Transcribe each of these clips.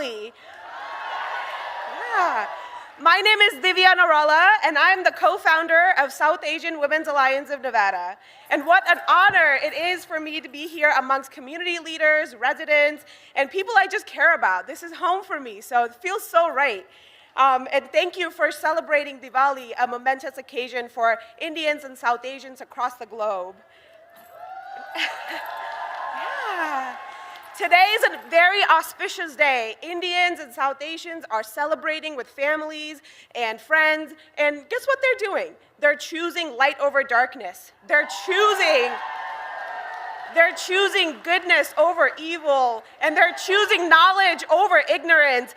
Diwali. Yeah. My name is Divya Narala, and I'm the co-founder of South Asian Women's Alliance of Nevada. And what an honor it is for me to be here amongst community leaders, residents, and people I just care about. This is home for me, so it feels so right. And thank you for celebrating Diwali, a momentous occasion for Indians and South Asians across the globe. Yeah. Today is a very auspicious day. Indians and South Asians are celebrating with families and friends, and guess what they're doing? They're choosing light over darkness. They're choosing goodness over evil, and they're choosing knowledge over ignorance.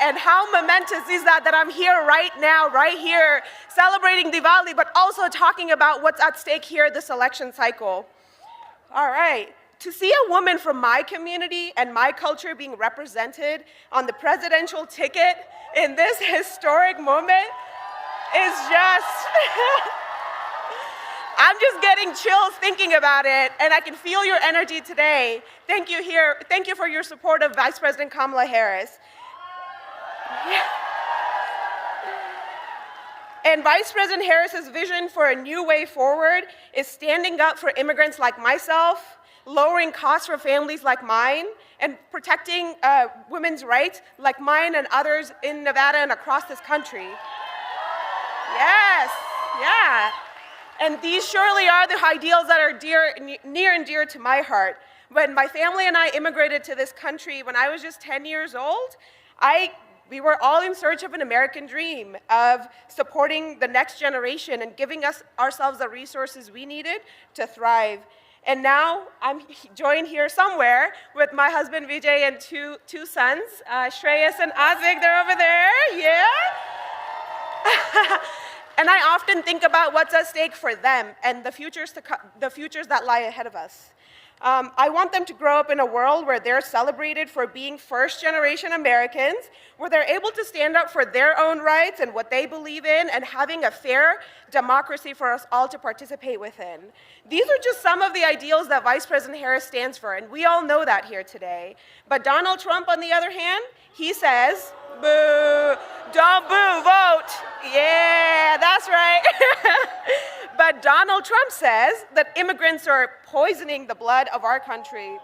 And how momentous is that I'm here right now, right here, celebrating Diwali, but also talking about what's at stake here this election cycle. All right. To see a woman from my community and my culture being represented on the presidential ticket in this historic moment is just, I'm just getting chills thinking about it, and I can feel your energy today. Thank you for your support of Vice President Kamala Harris. And Vice President Harris's vision for a new way forward is standing up for immigrants like myself, lowering costs for families like mine, and protecting women's rights like mine and others in Nevada and across this country. Yes, yeah. And these surely are the ideals that are near and dear to my heart. When my family and I immigrated to this country when I was just 10 years old, we were all in search of an American dream of supporting the next generation and giving ourselves the resources we needed to thrive. And now I'm joined here somewhere with my husband Vijay and two sons, Shreyas and Azik. They're over there, yeah. And I often think about what's at stake for them and the futures that lie ahead of us. I want them to grow up in a world where they're celebrated for being first-generation Americans, where they're able to stand up for their own rights and what they believe in, and having a fair democracy for us all to participate within. These are just some of the ideals that Vice President Harris stands for, and we all know that here today. But Donald Trump, on the other hand, he says, boo, don't boo, vote. Yeah, that's right. But Donald Trump says that immigrants are poisoning the blood of our country.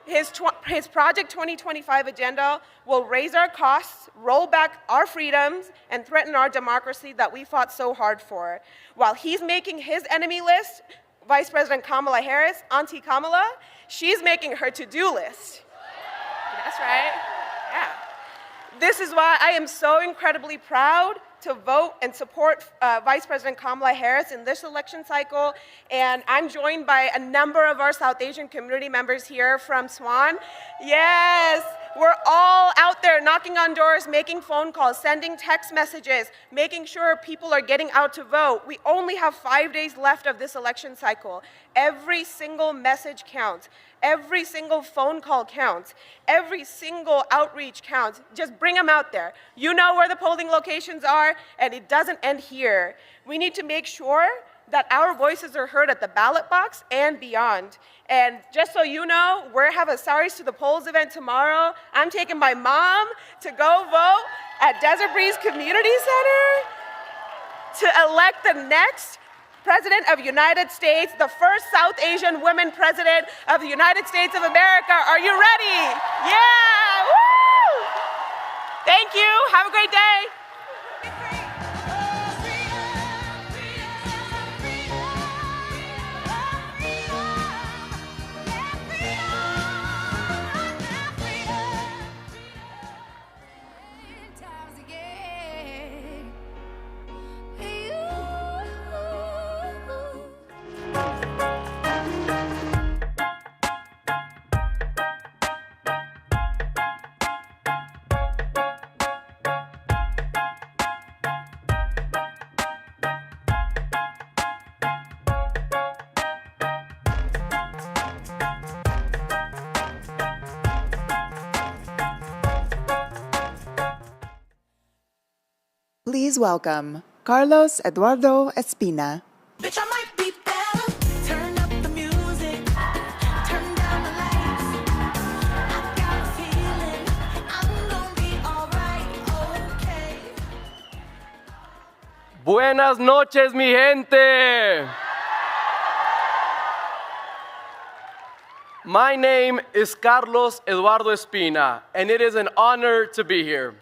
His Project 2025 agenda will raise our costs, roll back our freedoms, and threaten our democracy that we fought so hard for. While he's making his enemy list, Vice President Kamala Harris, Auntie Kamala, she's making her to-do list. That's right, yeah. This is why I am so incredibly proud to vote and support Vice President Kamala Harris in this election cycle. And I'm joined by a number of our South Asian community members here from Swan. Yes, we're all out there knocking on doors, making phone calls, sending text messages, making sure people are getting out to vote. We only have 5 days left of this election cycle. Every single message counts. Every single phone call counts. Every single outreach counts. Just bring them out there. You know where the polling locations are, and it doesn't end here. We need to make sure that our voices are heard at the ballot box and beyond. And just so you know, we have a Saris to the Polls event tomorrow. I'm taking my mom to go vote at Desert Breeze Community Center to elect the next President of the United States, the first South Asian woman president of the United States of America. Are you ready? Yeah! Woo! Thank you. Have a great day. Please welcome Carlos Eduardo Espina. Bitch, I might be better. Turn up the music. Turn down the lights. I got a feeling Buenas noches, mi gente. My name is Carlos Eduardo Espina, and it is an honor to be here.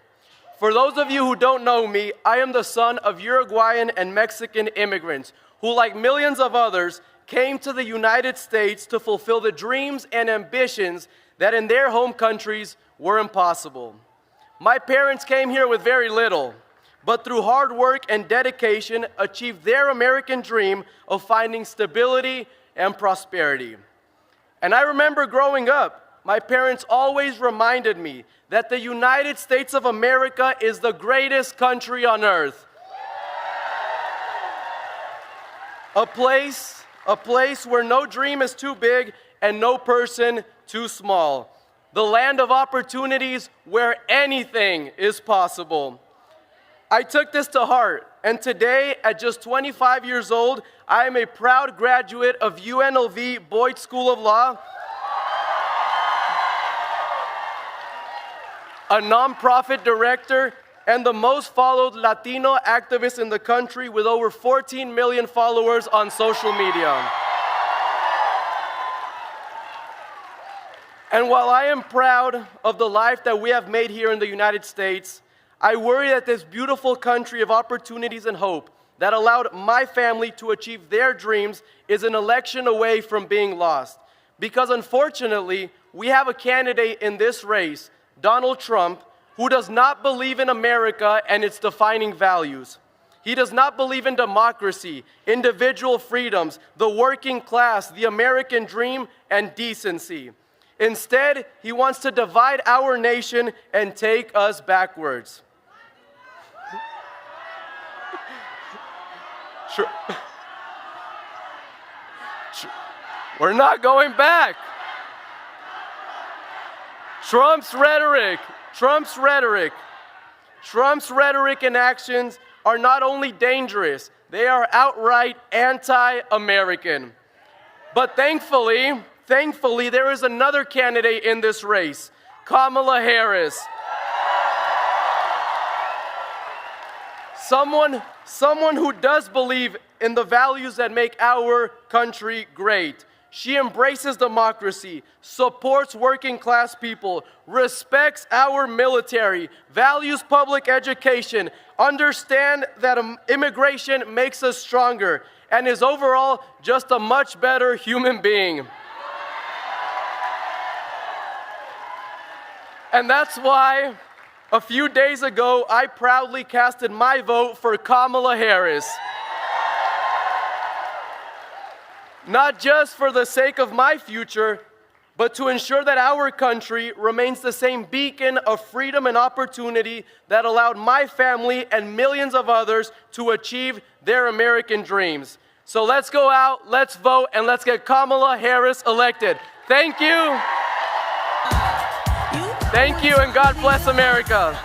For those of you who don't know me, I am the son of Uruguayan and Mexican immigrants who, like millions of others, came to the United States to fulfill the dreams and ambitions that in their home countries were impossible. My parents came here with very little, but through hard work and dedication, achieved their American dream of finding stability and prosperity. And I remember growing up, my parents always reminded me that the United States of America is the greatest country on earth. A place where no dream is too big and no person too small. The land of opportunities where anything is possible. I took this to heart, and today, at just 25 years old, I am a proud graduate of UNLV Boyd School of Law, a nonprofit director, and the most followed Latino activist in the country with over 14 million followers on social media. And while I am proud of the life that we have made here in the United States, I worry that this beautiful country of opportunities and hope that allowed my family to achieve their dreams is an election away from being lost. Because unfortunately, we have a candidate in this race, Donald Trump, who does not believe in America and its defining values. He does not believe in democracy, individual freedoms, the working class, the American dream, and decency. Instead, he wants to divide our nation and take us backwards. We're not going back. Trump's rhetoric and actions are not only dangerous, they are outright anti-American. But thankfully, there is another candidate in this race, Kamala Harris. Someone who does believe in the values that make our country great. She embraces democracy, supports working class people, respects our military, values public education, understands that immigration makes us stronger, and is overall just a much better human being. And that's why a few days ago, I proudly casted my vote for Kamala Harris. Not just for the sake of my future, but to ensure that our country remains the same beacon of freedom and opportunity that allowed my family and millions of others to achieve their American dreams. So let's go out, let's vote, and let's get Kamala Harris elected. Thank you. Thank you, and God bless America.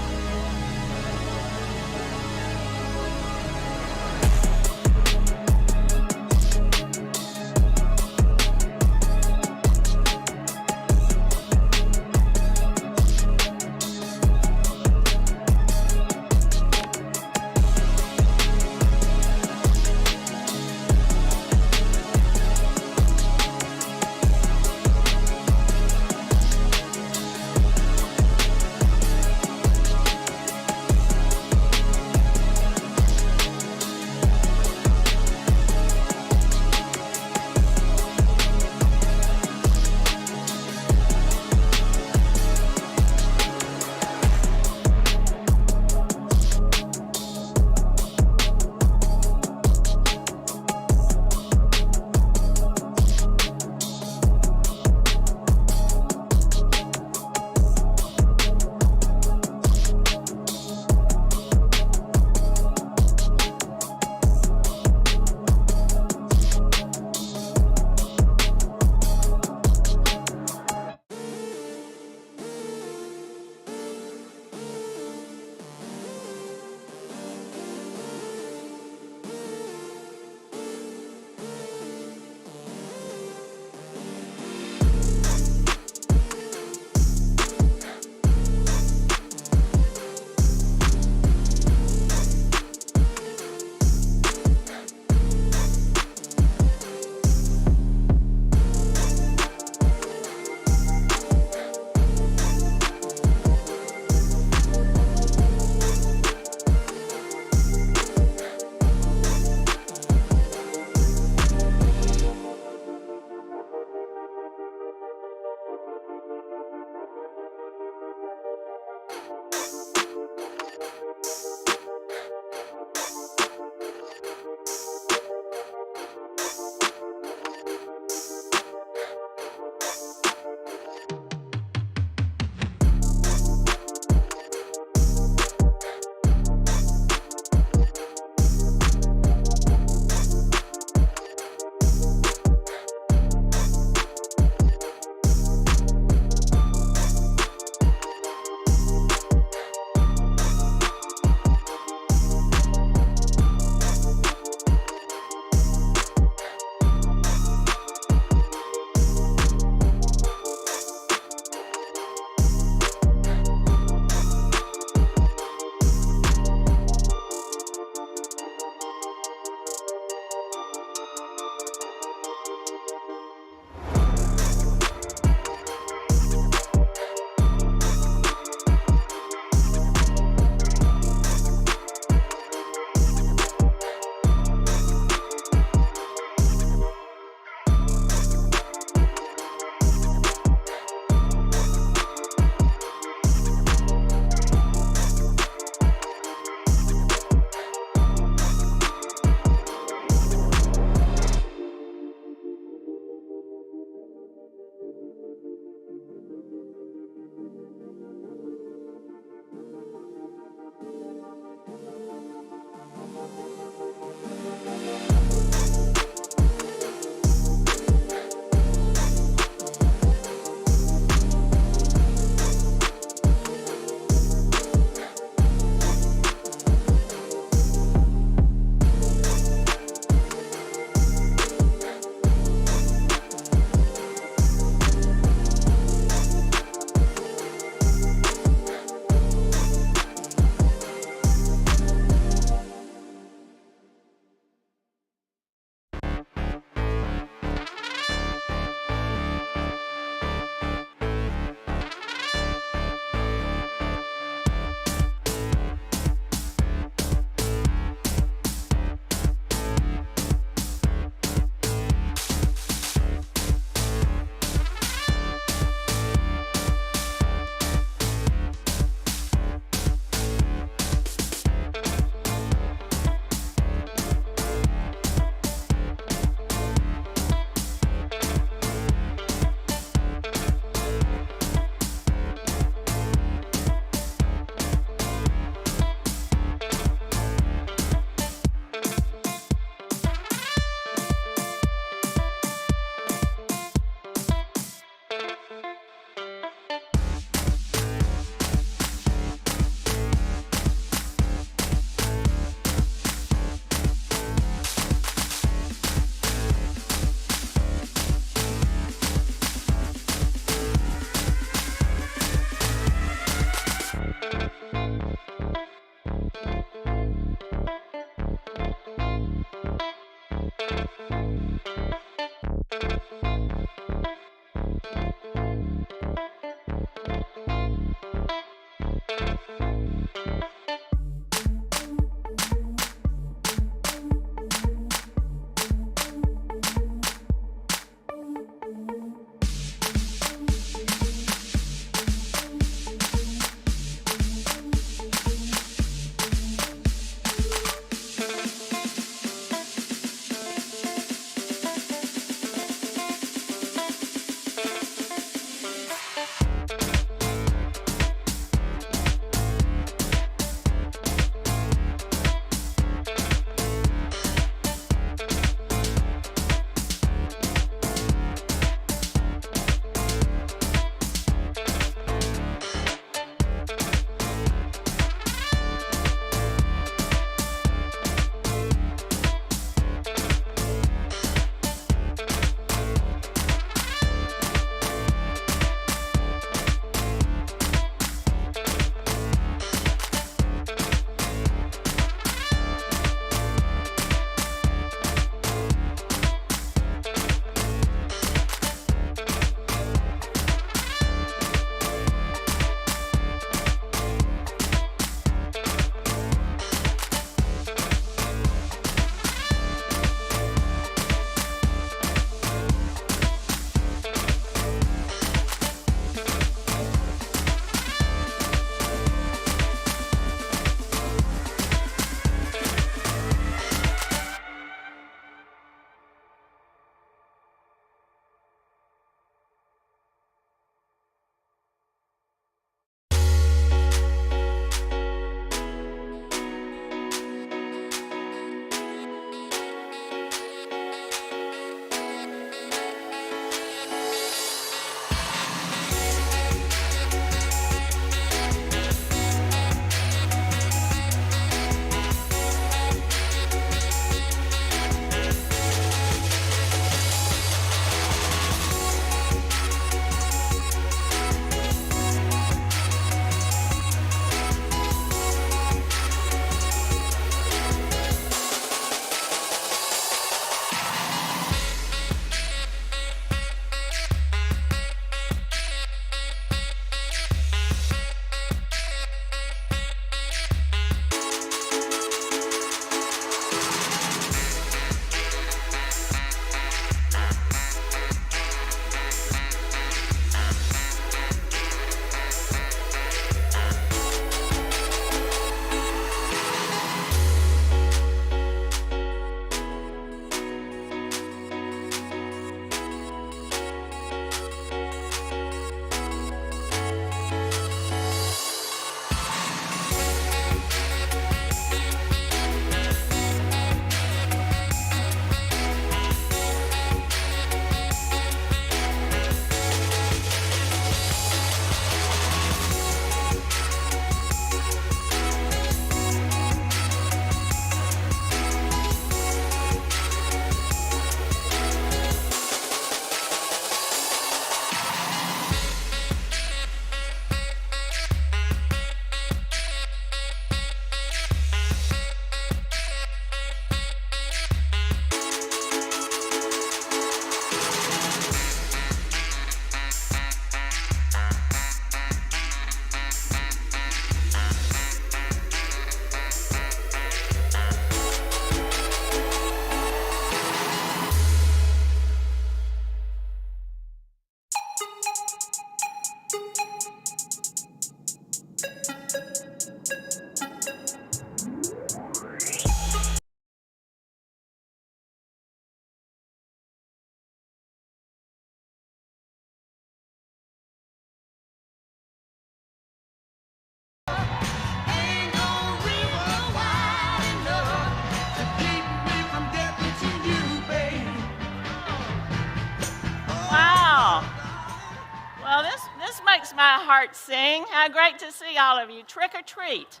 makes my heart sing. How great to see all of you. Trick or treat.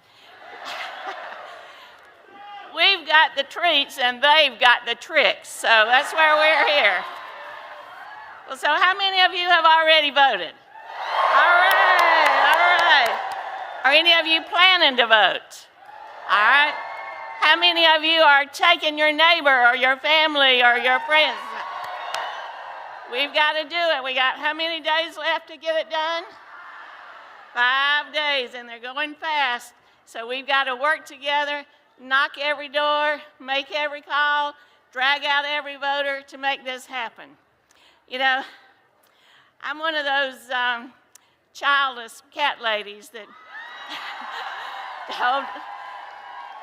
We've got the treats and they've got the tricks, so that's where we're here. Well, so how many of you have already voted? All right, all right. Are any of you planning to vote? All right. How many of you are taking your neighbor or your family or your friends? We've got to do it. We got how many days left to get it done? 5 days, and they're going fast. So we've got to work together, knock every door, make every call, drag out every voter to make this happen. You know, I'm one of those childless cat ladies that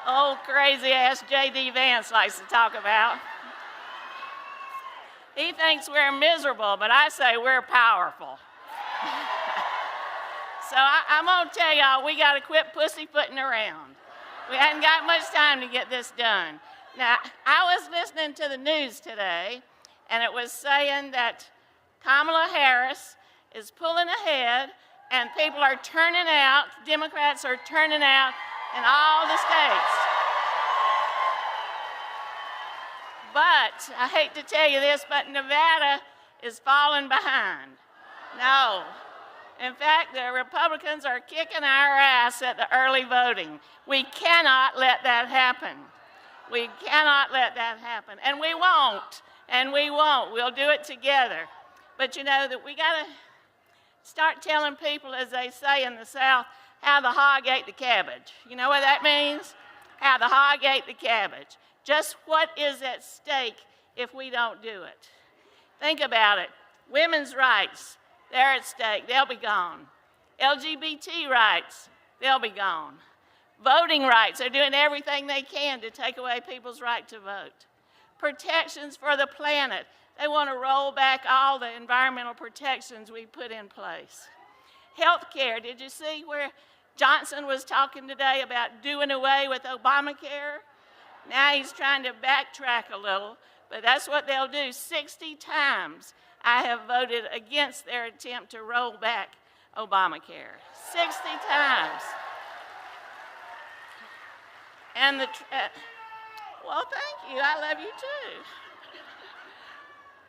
old crazy-ass J.D. Vance likes to talk about. He thinks we're miserable, but I say we're powerful. So I'm going to tell y'all, we got to quit pussyfooting around. We hadn't got much time to get this done. Now, I was listening to the news today, and it was saying that Kamala Harris is pulling ahead, and people are turning out, Democrats are turning out in all the states. But I hate to tell you this, but Nevada is falling behind. No. In fact, the Republicans are kicking our ass at the early voting. We cannot let that happen. We cannot let that happen. And we won't. And we won't. We'll do it together. But you know that we got to start telling people, as they say in the South, how the hog ate the cabbage. You know what that means? How the hog ate the cabbage. Just what is at stake if we don't do it. Think about it. Women's rights, they're at stake. They'll be gone. LGBT rights, they'll be gone. Voting rights, they're doing everything they can to take away people's right to vote. Protections for the planet, they want to roll back all the environmental protections we put in place. Health care, did you see where Johnson was talking today about doing away with Obamacare? Now he's trying to backtrack a little, but that's what they'll do. 60 times I have voted against their attempt to roll back Obamacare. 60 times. And well, thank you. I love you too.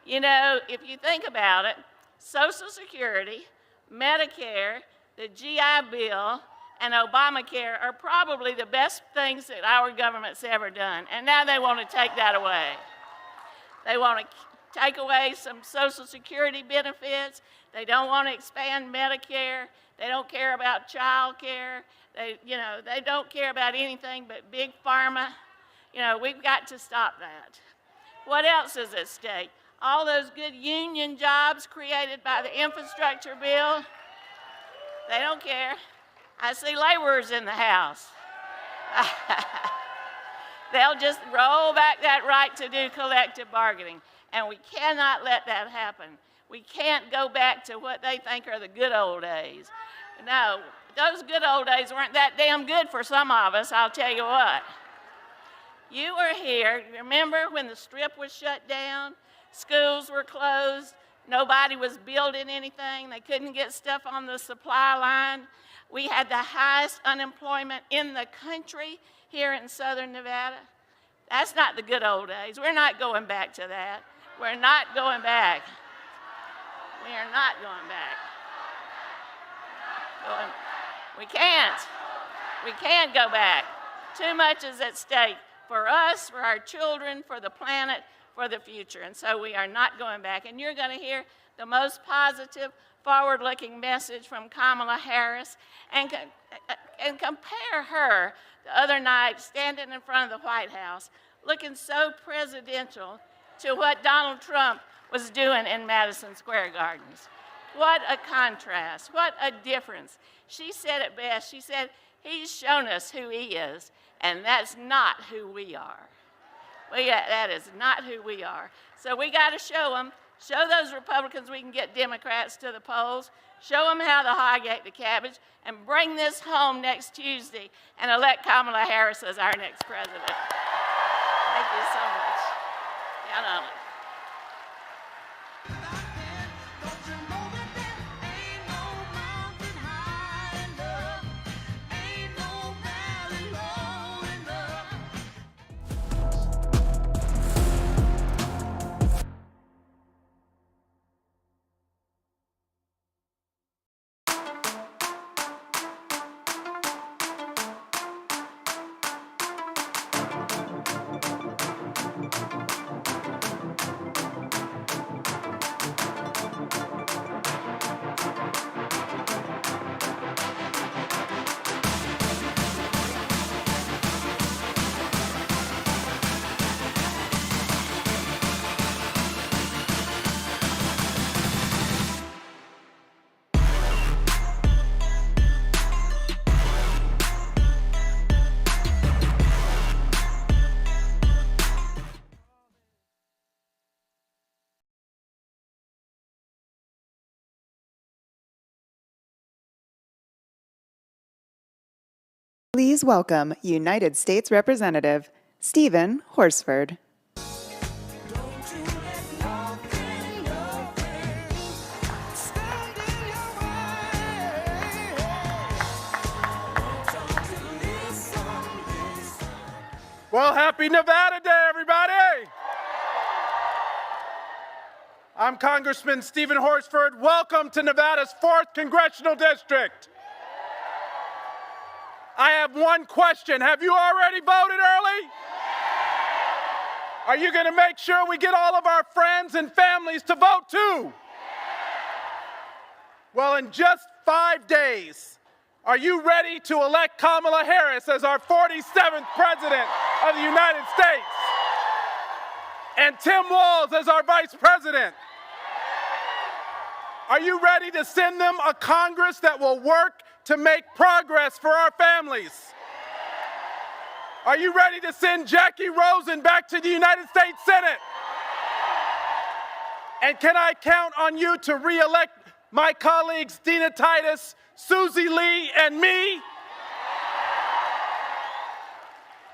You know, if you think about it, Social Security, Medicare, the GI Bill, and Obamacare are probably the best things that our government's ever done. And now they want to take that away. They want to take away some Social Security benefits. They don't want to expand Medicare. They don't care about child care. They don't care about anything but big pharma. You know, we've got to stop that. What else is at stake? All those good union jobs created by the infrastructure bill. They don't care. I see laborers in the house. They'll just roll back that right to do collective bargaining. And we cannot let that happen. We can't go back to what they think are the good old days. No, those good old days weren't that damn good for some of us, I'll tell you what. You were here, remember when the Strip was shut down? Schools were closed. Nobody was building anything. They couldn't get stuff on the supply line. We had the highest unemployment in the country here in southern Nevada. That's not the good old days. We're not going back to that. We're not going back. We are not going back. We can't. We can't go back. Too much is at stake for us, for our children, for the planet, for the future. And so we are not going back. And you're going to hear the most positive, forward-looking message from Kamala Harris, and compare her the other night standing in front of the White House looking so presidential to what Donald Trump was doing in Madison Square Gardens. What a contrast, what a difference. She said it best. She said, he's shown us who he is, and that's not who we are. That is not who we are. So we got to show them. Show those Republicans we can get Democrats to the polls. Show them how the hog ate the cabbage, and bring this home next Tuesday and elect Kamala Harris as our next president. Thank you so much. Count on it. Please welcome United States Representative Stephen Horsford. Well, happy Nevada Day, everybody! I'm Congressman Stephen Horsford. Welcome to Nevada's 4th Congressional District. I have one question. Have you already voted early? Are you going to make sure we get all of our friends and families to vote too? Well, in just 5 days, are you ready to elect Kamala Harris as our 47th President of the United States? And Tim Walz as our Vice President? Are you ready to send them a Congress that will work to make progress for our families? Are you ready to send Jackie Rosen back to the United States Senate? And can I count on you to re-elect my colleagues Dina Titus, Susie Lee, and me?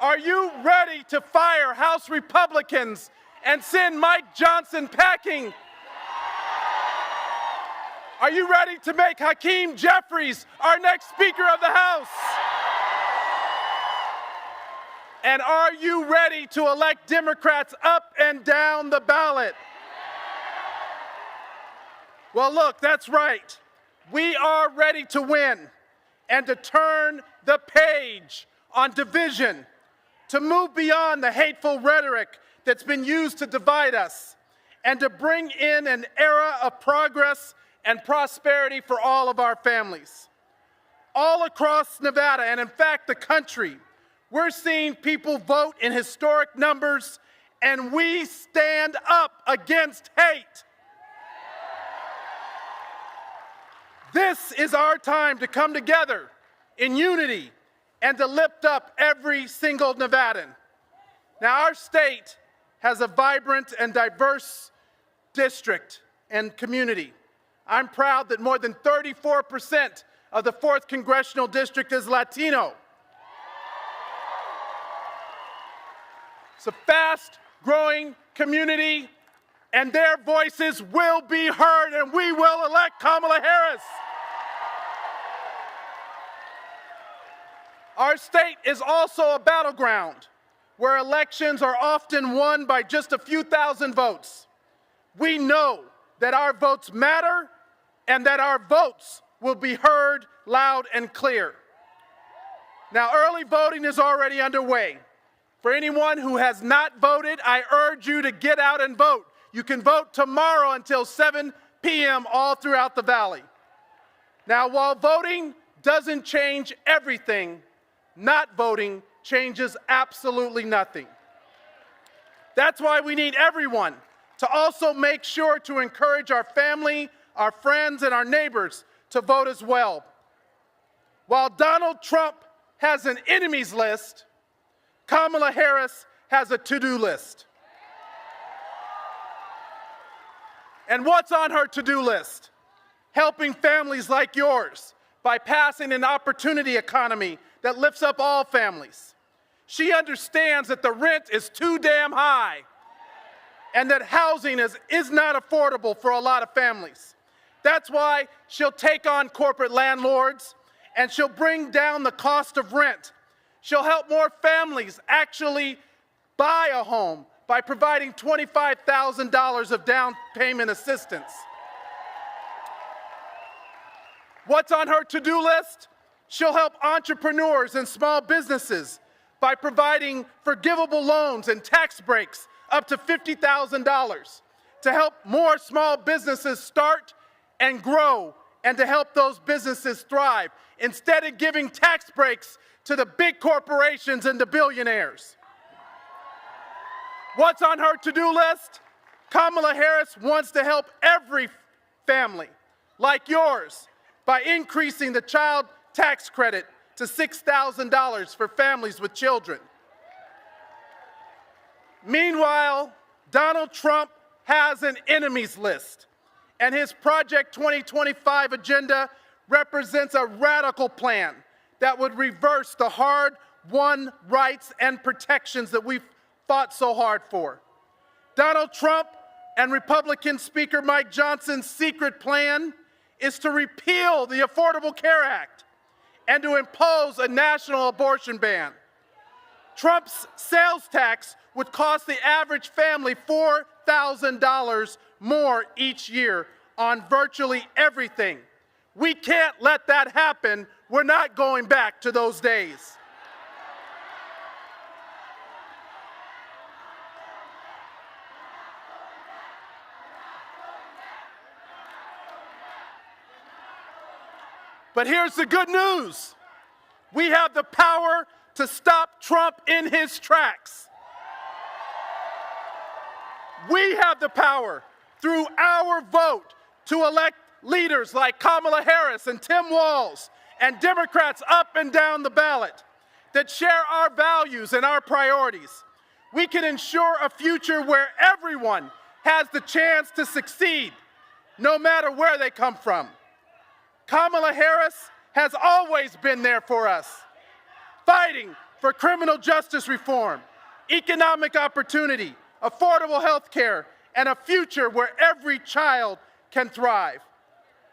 Are you ready to fire House Republicans and send Mike Johnson packing? Are you ready to make Hakeem Jeffries our next Speaker of the House? And are you ready to elect Democrats up and down the ballot? Well, look, that's right. We are ready to win and to turn the page on division, to move beyond the hateful rhetoric that's been used to divide us, and to bring in an era of progress and prosperity for all of our families. All across Nevada, and in fact the country, we're seeing people vote in historic numbers, and we stand up against hate. This is our time to come together in unity and to lift up every single Nevadan. Now, our state has a vibrant and diverse district and community. I'm proud that more than 34% of the 4th Congressional District is Latino. It's a fast-growing community, and their voices will be heard, and we will elect Kamala Harris. Our state is also a battleground where elections are often won by just a few thousand votes. We know that our votes matter and that our votes will be heard loud and clear. Now, early voting is already underway. For anyone who has not voted, I urge you to get out and vote. You can vote tomorrow until 7 p.m. all throughout the valley. Now, while voting doesn't change everything, not voting changes absolutely nothing. That's why we need everyone to also make sure to encourage our family, our friends, and our neighbors to vote as well. While Donald Trump has an enemies list, Kamala Harris has a to-do list. And what's on her to-do list? Helping families like yours by passing an opportunity economy that lifts up all families. She understands that the rent is too damn high and that housing is not affordable for a lot of families. That's why she'll take on corporate landlords and she'll bring down the cost of rent. She'll help more families actually buy a home by providing $25,000 of down payment assistance. What's on her to-do list? She'll help entrepreneurs and small businesses by providing forgivable loans and tax breaks up to $50,000 to help more small businesses start and grow and to help those businesses thrive instead of giving tax breaks to the big corporations and the billionaires. What's on her to-do list? Kamala Harris wants to help every family, like yours, by increasing the child tax credit to $6,000 for families with children. Meanwhile, Donald Trump has an enemies list, and his Project 2025 agenda represents a radical plan that would reverse the hard-won rights and protections that we've fought so hard for. Donald Trump and Republican Speaker Mike Johnson's secret plan is to repeal the Affordable Care Act and to impose a national abortion ban. Trump's sales tax would cost the average family $4,000 more each year on virtually everything. We can't let that happen. We're not going back to those days. But here's the good news. We have the power to stop Trump in his tracks. We have the power through our vote to elect leaders like Kamala Harris and Tim Walz and Democrats up and down the ballot that share our values and our priorities. We can ensure a future where everyone has the chance to succeed, no matter where they come from. Kamala Harris has always been there for us, fighting for criminal justice reform, economic opportunity, affordable health care, and a future where every child can thrive.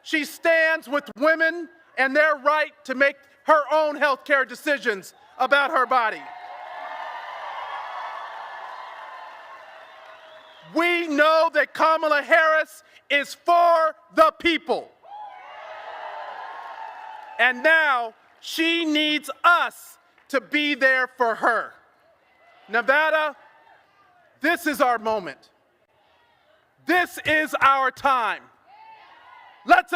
She stands with women and their right to make her own health care decisions about her body. We know that Kamala Harris is for the people. And now she needs us to be there for her. Nevada, this is our moment. This is our time. Let's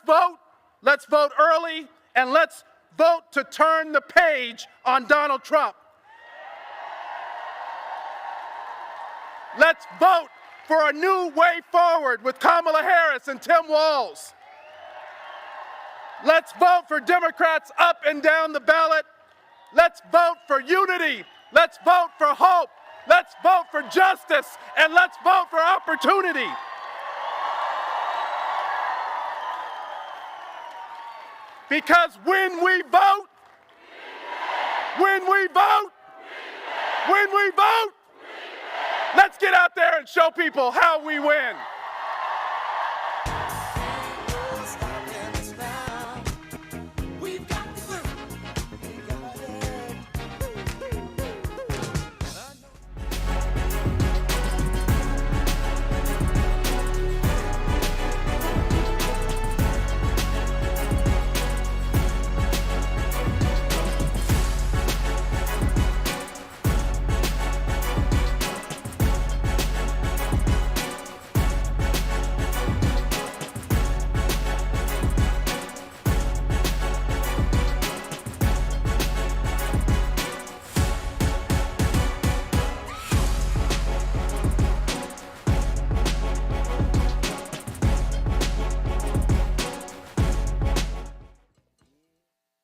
vote. Let's vote early, and let's vote to turn the page on Donald Trump. Let's vote for a new way forward with Kamala Harris and Tim Walz. Let's vote for Democrats up and down the ballot. Let's vote for unity. Let's vote for hope. Let's vote for justice. And let's vote for opportunity. Because when we vote, let's get out there and show people how we win.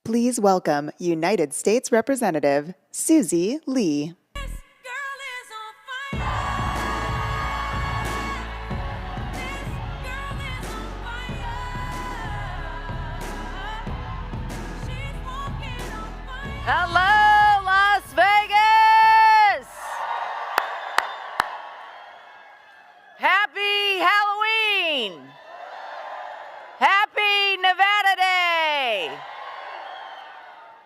Please welcome United States Representative Susie Lee. This girl is on fire. This girl is on fire. She's walking on fire. Hello, Las Vegas! Happy Halloween! Happy Nevada Day!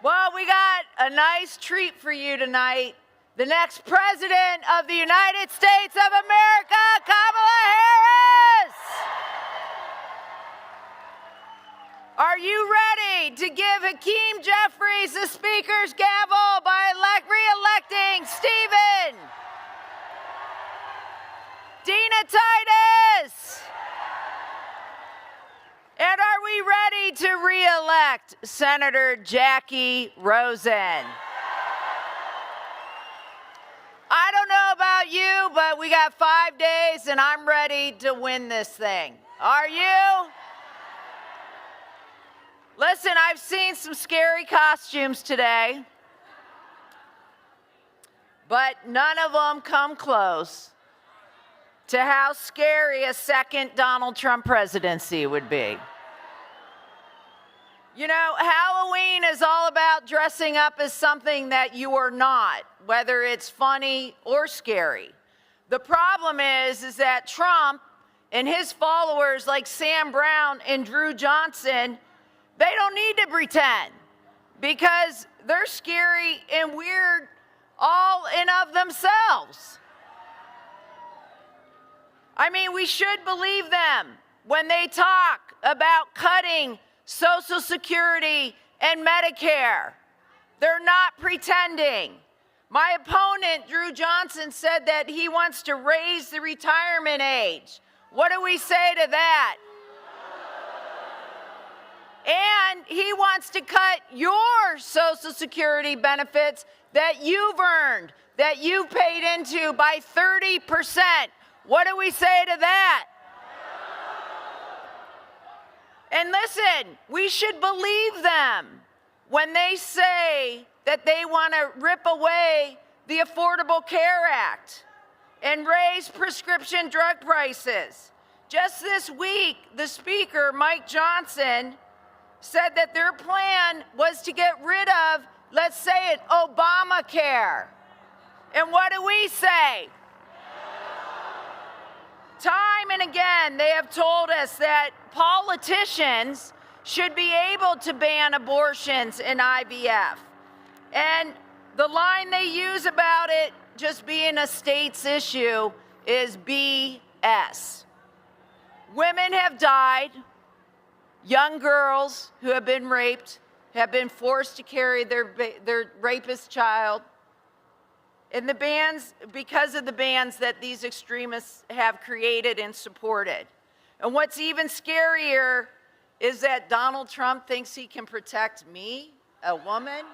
Well, we got a nice treat for you tonight. The next President of the United States of America, Kamala Harris! Are you ready to give Hakeem Jeffries the Speaker's gavel by re-electing Stephen? Dina Titus? And are we ready to re-elect Senator Jackie Rosen? I don't know about you, but we got 5 days and I'm ready to win this thing. Are you? Listen, I've seen some scary costumes today, but none of them come close to how scary a second Donald Trump presidency would be. You know, Halloween is all about dressing up as something that you are not, whether it's funny or scary. The problem is that Trump and his followers like Sam Brown and Drew Johnson, they don't need to pretend because they're scary and weird all in of themselves. I mean, we should believe them when they talk about cutting Social Security and Medicare. They're not pretending. My opponent, Drew Johnson, said that he wants to raise the retirement age. What do we say to that? And he wants to cut your Social Security benefits that you've earned, that you've paid into by 30%. What do we say to that? And listen, we should believe them when they say that they want to rip away the Affordable Care Act and raise prescription drug prices. Just this week, the Speaker, Mike Johnson, said that their plan was to get rid of, let's say it, Obamacare. And what do we say? Time and again, they have told us that politicians should be able to ban abortions and IVF. And the line they use about it just being a state's issue is BS. Women have died. Young girls who have been raped have been forced to carry their rapist child. And the bans, because of the bans that these extremists have created and supported. And what's even scarier is that Donald Trump thinks he can protect me, a woman.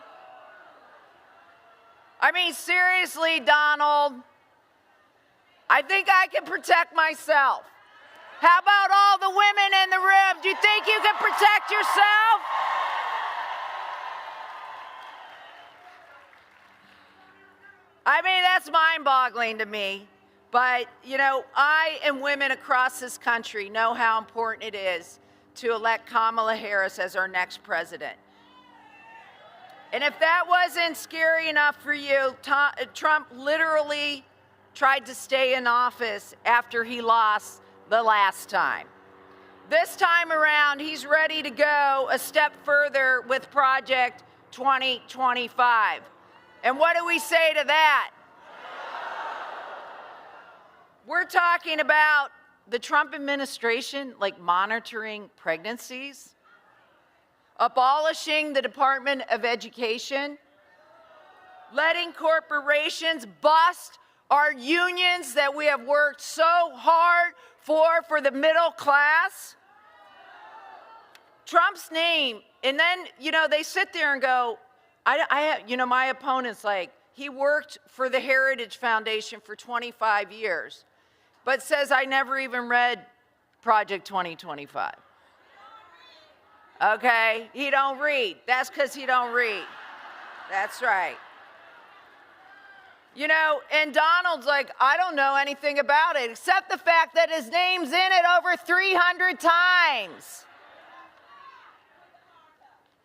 I mean, seriously, Donald, I think I can protect myself. How about all the women in the room? Do you think you can protect yourself? I mean, that's mind-boggling to me. But, you know, I and women across this country know how important it is to elect Kamala Harris as our next president. And if that wasn't scary enough for you, Trump literally tried to stay in office after he lost the last time. This time around, he's ready to go a step further with Project 2025. And what do we say to that? We're talking about the Trump administration, like monitoring pregnancies, abolishing the Department of Education, letting corporations bust our unions that we have worked so hard for the middle class. Trump's name, and then, you know, they sit there and go, my opponent's like, he worked for the Heritage Foundation for 25 years, but says I never even read Project 2025. Okay, he don't read. That's because he don't read. That's right. You know, and Donald's like, I don't know anything about it, except the fact that his name's in it over 300 times.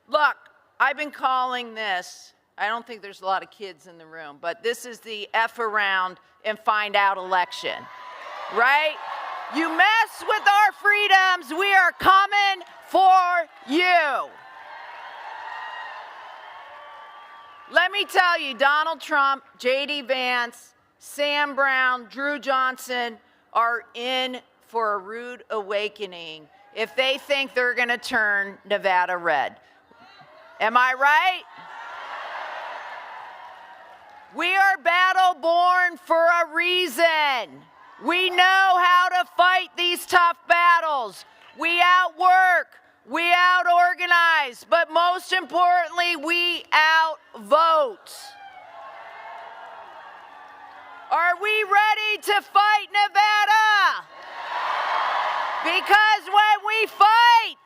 Look, I've been calling this, I don't think there's a lot of kids in the room, but this is the F around and find out election, right? You mess with our freedoms, we are coming for you. Let me tell you, Donald Trump, J.D. Vance, Sam Brown, Drew Johnson are in for a rude awakening if they think they're going to turn Nevada red. Am I right? We are battle born for a reason. We know how to fight these tough battles. We outwork, we outorganize, but most importantly, we outvote. Are we ready to fight Nevada? Because when we fight,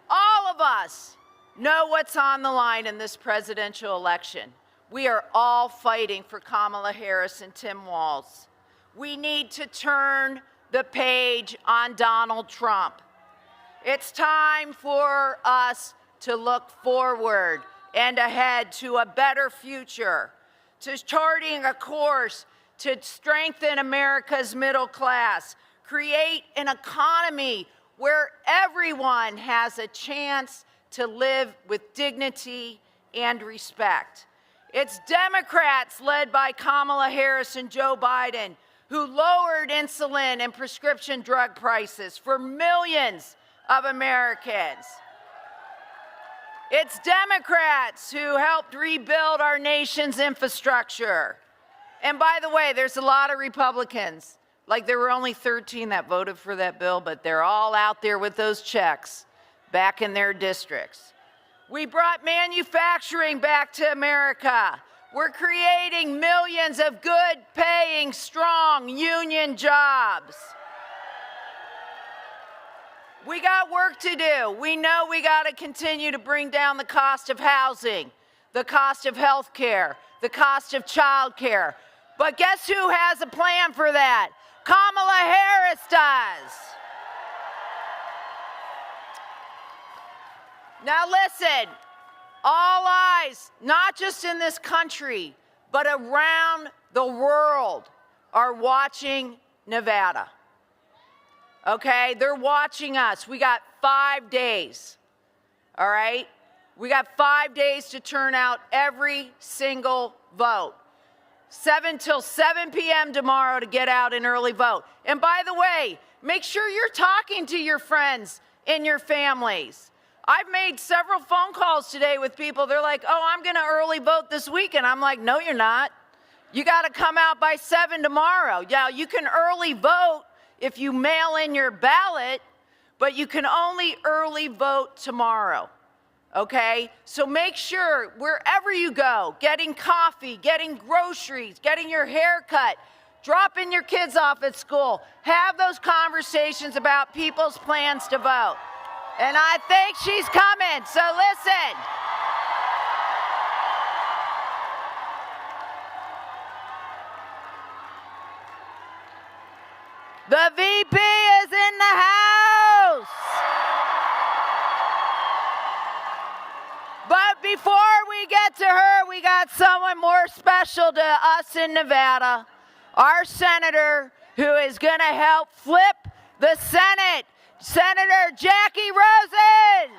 all of us know what's on the line in this presidential election. We are all fighting for Kamala Harris and Tim Walz. We need to turn the page on Donald Trump. It's time for us to look forward and ahead to a better future, to charting a course to strengthen America's middle class, create an economy where everyone has a chance to live with dignity and respect. It's Democrats led by Kamala Harris and Joe Biden who lowered insulin and prescription drug prices for millions of Americans. It's Democrats who helped rebuild our nation's infrastructure. And by the way, there's a lot of Republicans. Like there were only 13 that voted for that bill, but they're all out there with those checks back in their districts. We brought manufacturing back to America. We're creating millions of good-paying, strong union jobs. We got work to do. We know we got to continue to bring down the cost of housing, the cost of health care, the cost of child care. But guess who has a plan for that? Kamala Harris does. Now listen, all eyes, not just in this country, but around the world, are watching Nevada. Okay, they're watching us. We got 5 days, all right? We got 5 days to turn out every single vote. 7 till 7 p.m. tomorrow to get out and early vote. And by the way, make sure you're talking to your friends and your families. I've made several phone calls today with people. They're like, oh, I'm going to early vote this weekend. I'm like, no, you're not. You got to come out by 7 tomorrow. Yeah, you can early vote if you mail in your ballot, but you can only early vote tomorrow, okay? So make sure wherever you go, getting coffee, getting groceries, getting your hair cut, dropping your kids off at school, have those conversations about people's plans to vote. And I think she's coming, so listen. The VP is in the house. But before we get to her, we got someone more special to us in Nevada, our senator who is going to help flip the Senate, Senator Jackie Rosen.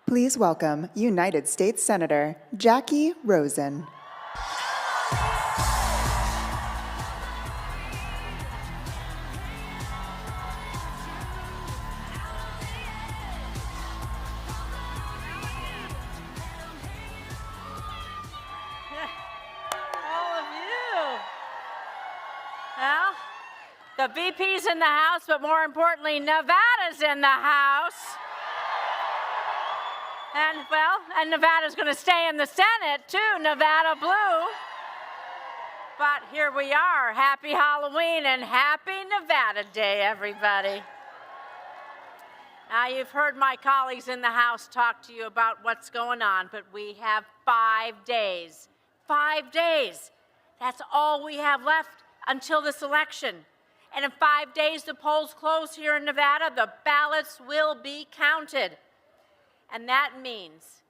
Please welcome United States Senator Jackie Rosen. All of you. Well, the VP's in the house, but more importantly, Nevada's in the house. And Nevada's going to stay in the Senate, too, Nevada Blue. But here we are. Happy Halloween and happy Nevada Day, everybody. Now, you've heard my colleagues in the House talk to you about what's going on, but we have 5 days. 5 days. That's all we have left until this election. And in 5 days, the polls close here in Nevada. The ballots will be counted. And that means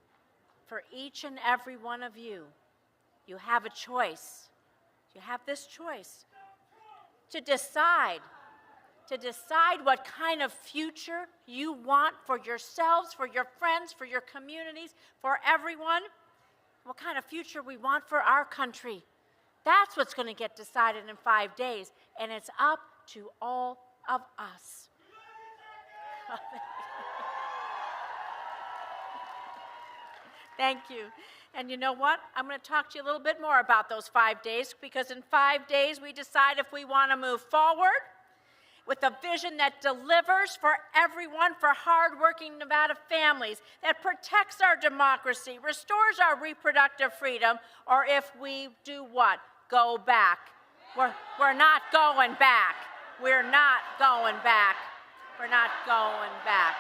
for each and every one of you, you have a choice. You have this choice to decide what kind of future you want for yourselves, for your friends, for your communities, for everyone, what kind of future we want for our country. That's what's going to get decided in 5 days, and it's up to all of us. Thank you. And you know what? I'm going to talk to you a little bit more about those 5 days, because in 5 days we decide if we want to move forward with a vision that delivers for everyone, for hardworking Nevada families, that protects our democracy, restores our reproductive freedom, or if we do what? Go back. We're not going back. We're not going back. We're not going back.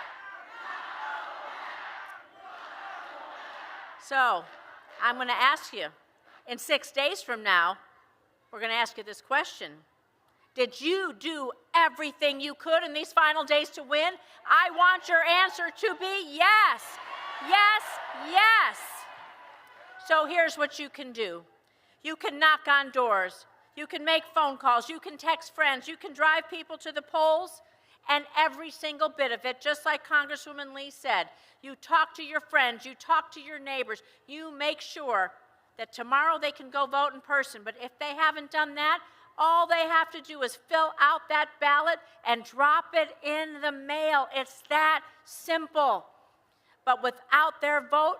So, I'm going to ask you, in 6 days from now, we're going to ask you this question. Did you do everything you could in these final days to win? I want your answer to be yes. Yes, yes. So here's what you can do. You can knock on doors. You can make phone calls. You can text friends. You can drive people to the polls. And every single bit of it, just like Congresswoman Lee said, you talk to your friends, you talk to your neighbors, you make sure that tomorrow they can go vote in person. But if they haven't done that, all they have to do is fill out that ballot and drop it in the mail. It's that simple. But without their vote,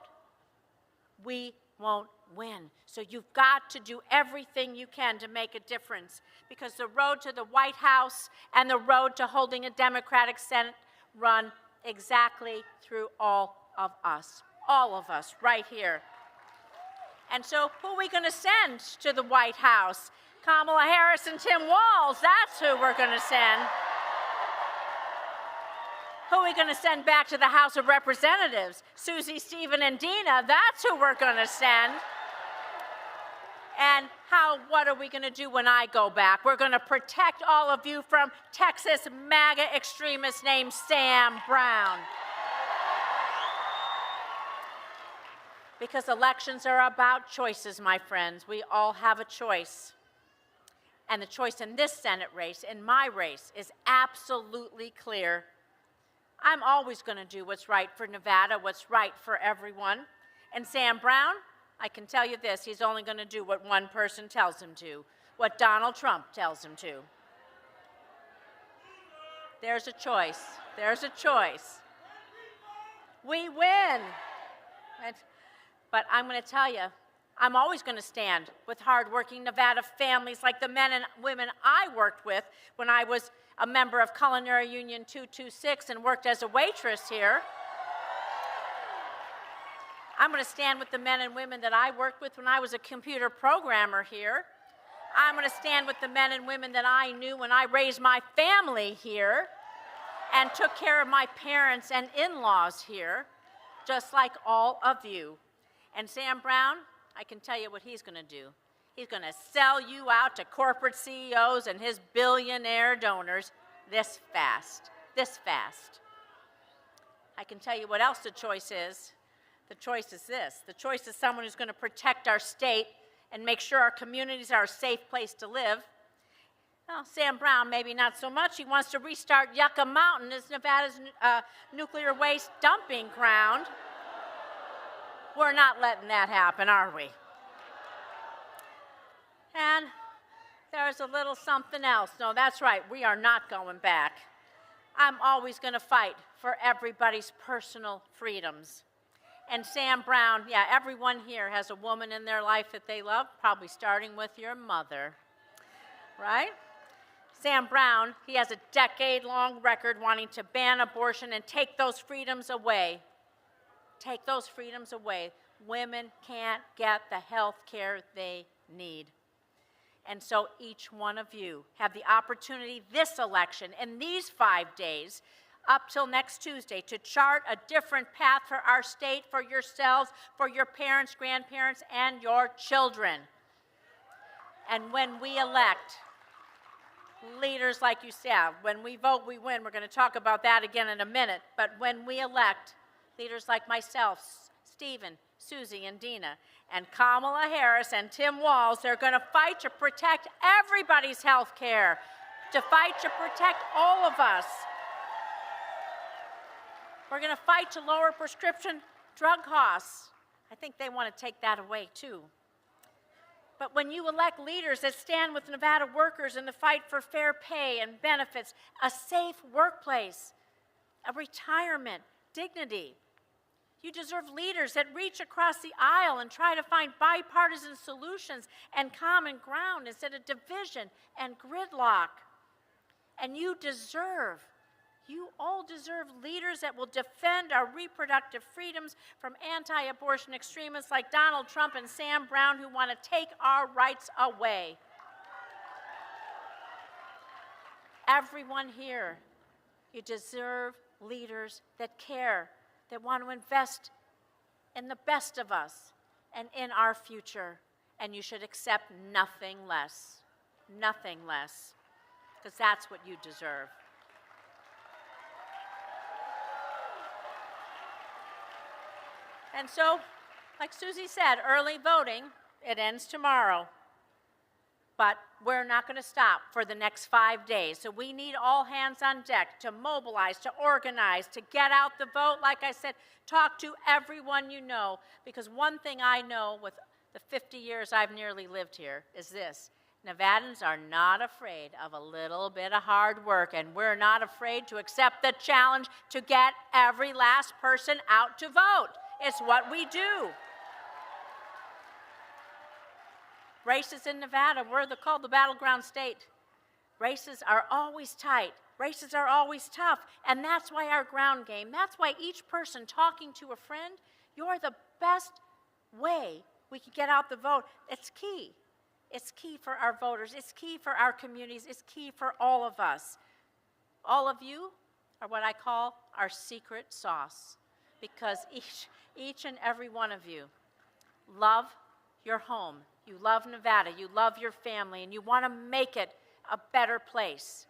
we won't win. So you've got to do everything you can to make a difference, because the road to the White House and the road to holding a Democratic Senate run exactly through all of us right here. And so who are we going to send to the White House? Kamala Harris and Tim Walz, that's who we're going to send. Who are we going to send back to the House of Representatives? Susie, Stephen, and Dina, that's who we're going to send. And what are we going to do when I go back? We're going to protect all of you from Texas MAGA extremist named Sam Brown. Because elections are about choices, my friends. We all have a choice. And the choice in this Senate race, in my race, is absolutely clear. I'm always going to do what's right for Nevada, what's right for everyone. And Sam Brown, I can tell you this, he's only going to do what one person tells him to, what Donald Trump tells him to. There's a choice. There's a choice. We win. But I'm going to tell you, I'm always going to stand with hardworking Nevada families like the men and women I worked with when I was a member of Culinary Union 226 and worked as a waitress here. I'm going to stand with the men and women that I worked with when I was a computer programmer here. I'm going to stand with the men and women that I knew when I raised my family here and took care of my parents and in-laws here, just like all of you. And Sam Brown, I can tell you what he's going to do. He's going to sell you out to corporate CEOs and his billionaire donors this fast. This fast. I can tell you what else the choice is. The choice is this. The choice is someone who's going to protect our state and make sure our communities are a safe place to live. Well, Sam Brown, maybe not so much. He wants to restart Yucca Mountain as Nevada's nuclear waste dumping ground. We're not letting that happen, are we? And there's a little something else. No, that's right. We are not going back. I'm always going to fight for everybody's personal freedoms. And Sam Brown, yeah, everyone here has a woman in their life that they love, probably starting with your mother, right? Sam Brown, he has a decade-long record wanting to ban abortion and take those freedoms away. Take those freedoms away. Women can't get the health care they need. And so each one of you have the opportunity this election, in these 5 days, up till next Tuesday, to chart a different path for our state, for yourselves, for your parents, grandparents, and your children. And when we elect leaders like you said, when we vote, we win. We're going to talk about that again in a minute. But when we elect leaders like myself, Stephen, Susie, and Dina, and Kamala Harris and Tim Walz, they're going to fight to protect everybody's health care, to fight to protect all of us. We're going to fight to lower prescription drug costs. I think they want to take that away, too. But when you elect leaders that stand with Nevada workers in the fight for fair pay and benefits, a safe workplace, a retirement, dignity, You deserve leaders that reach across the aisle and try to find bipartisan solutions and common ground instead of division and gridlock. And you all deserve leaders that will defend our reproductive freedoms from anti-abortion extremists like Donald Trump and Sam Brown who want to take our rights away. Everyone here, you deserve leaders that care, that want to invest in the best of us and in our future. And you should accept nothing less, because that's what you deserve. And so, like Susie said, early voting, it ends tomorrow. But we're not going to stop for the next 5 days. So we need all hands on deck to mobilize, to organize, to get out the vote. Like I said, talk to everyone you know. Because one thing I know with the 50 years I've nearly lived here is this. Nevadans are not afraid of a little bit of hard work, and we're not afraid to accept the challenge to get every last person out to vote. It's what we do. Races in Nevada, we're called the battleground state. Races are always tight. Races are always tough. And that's why our ground game, that's why each person talking to a friend, you're the best way we can get out the vote. It's key. It's key for our voters. It's key for our communities. It's key for all of us. All of you are what I call our secret sauce, because each and every one of you love your home. You love Nevada, you love your family, and you want to make it a better place.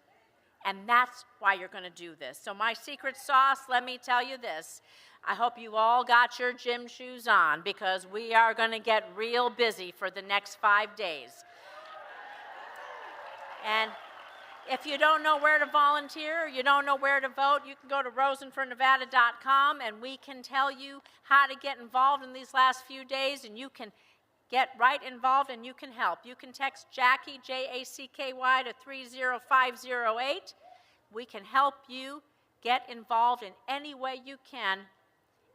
And that's why you're going to do this. So my secret sauce, let me tell you this. I hope you all got your gym shoes on, because we are going to get real busy for the next 5 days. And if you don't know where to volunteer, or you don't know where to vote, you can go to rosenfornevada.com, and we can tell you how to get involved in these last few days, and you can get right involved and you can help. You can text Jackie, Jacky, to 30508. We can help you get involved in any way you can.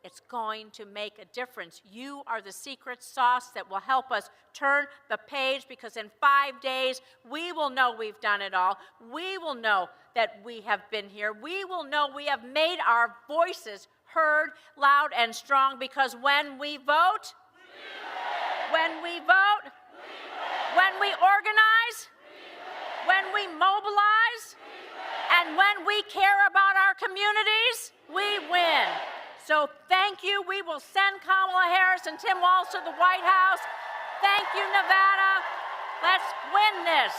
It's going to make a difference. You are the secret sauce that will help us turn the page, because in 5 days, we will know we've done it all. We will know that we have been here. We will know we have made our voices heard loud and strong, because when we vote, when we vote, when we organize, when we mobilize, and when we care about our communities, we win. So thank you. We will send Kamala Harris and Tim Walz to the White House. Thank you, Nevada. Let's win this.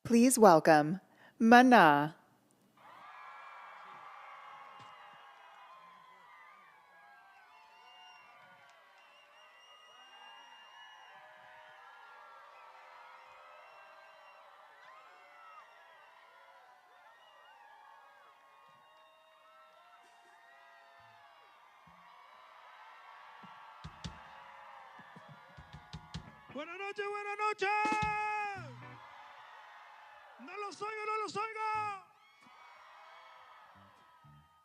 Please welcome Maná. Buenas noches, buenas noches. No los oigo, no los oigo.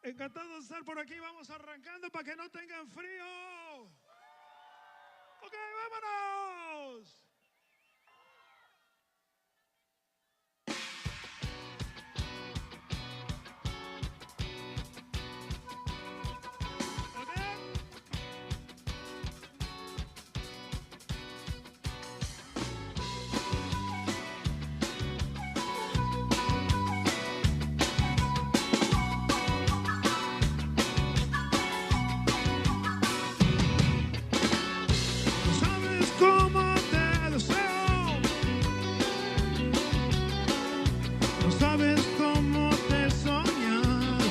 Encantado de estar por aquí. Vamos arrancando para que no tengan frío. Ok, vámonos. ¿Sabes cómo te deseo? No sabes cómo te soñar.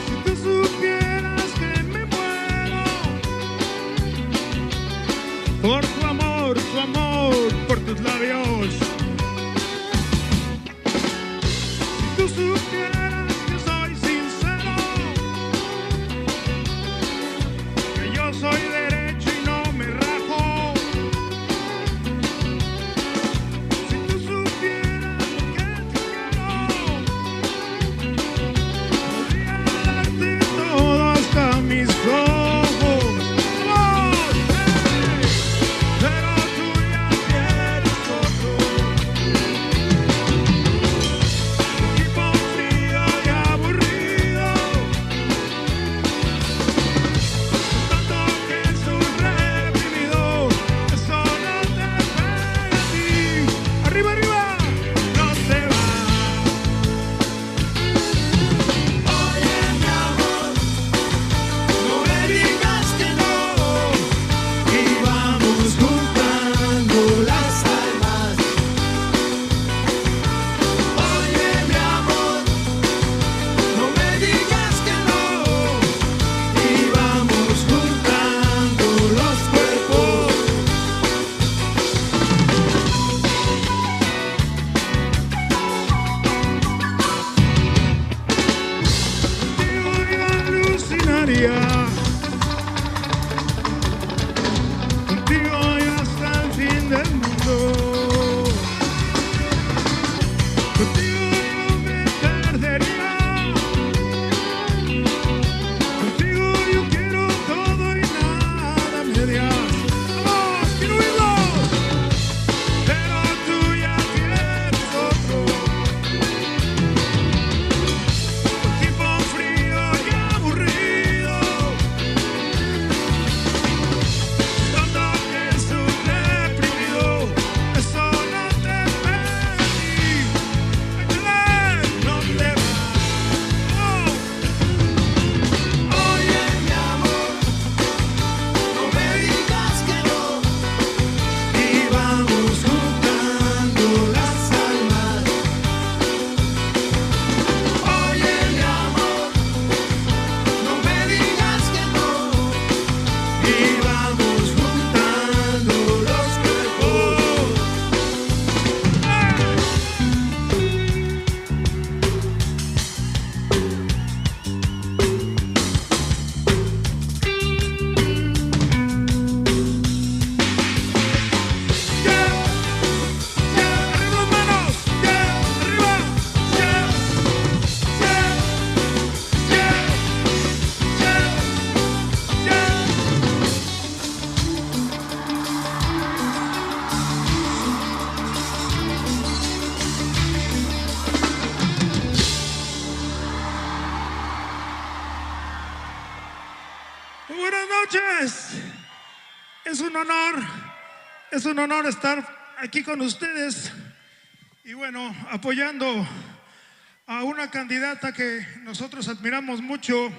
Si tú supieras que me muero por tu amor, por tus labios. Si tú supieras que soy sincero, que yo soy derecho y no me rajo. Si tú supieras que te quiero, podría darte todo hasta mis ojos. ¡Vamos! ¡Hey! Pero tú ya tienes otro. Un tipo frío y aburrido. Tanto que es un reprimido, eso no te pega a ti. Arriba, arriba, no te va. Oye, mi amor, no me digas que no. Y vamos juntando las almas. Oye, mi amor, no me digas que no. Y vamos juntando los cuerpos. Contigo yo alucinaría. Contigo yo hasta el fin del mundo. Contigo yo me perdería. Contigo yo quiero todo y nada a medias. ¡Vamos, quiero oírlos! Pero tú ya tienes otro. Un tipo frío y aburrido. Tanto que es un reprimido. Eso no te pega a ti. Échale, no te va. Oh. Oye, mi amor, no me digas que no. Y vamos juntando las almas. Oye, mi amor, no me digas que no. Y vamos juntando los cuerpos. Arriba las manos, arriba, Muy buenas noches. Es un honor estar aquí con ustedes y bueno, apoyando a una candidata que nosotros admiramos mucho.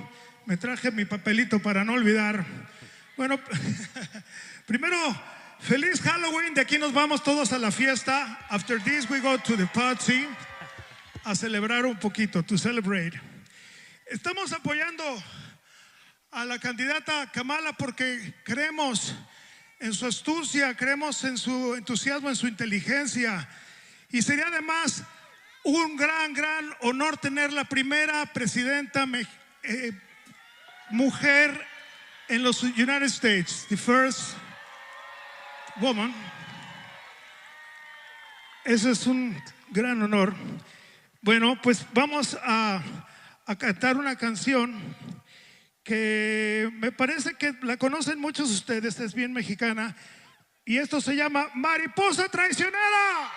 Me traje mi papelito para no olvidar. Bueno, primero feliz Halloween. De aquí nos vamos todos a la fiesta. After this, we go to the party a celebrar un poquito, to celebrate. Estamos apoyando a la candidata Kamala porque creemos en su astucia, creemos en su entusiasmo, en su inteligencia. Y sería además un gran honor tener la primera presidenta mujer en los United States, the first woman. Eso es un gran honor. Bueno, pues vamos a cantar una canción que me parece que la conocen muchos de ustedes, es bien mexicana, y esto se llama Mariposa Traicionera.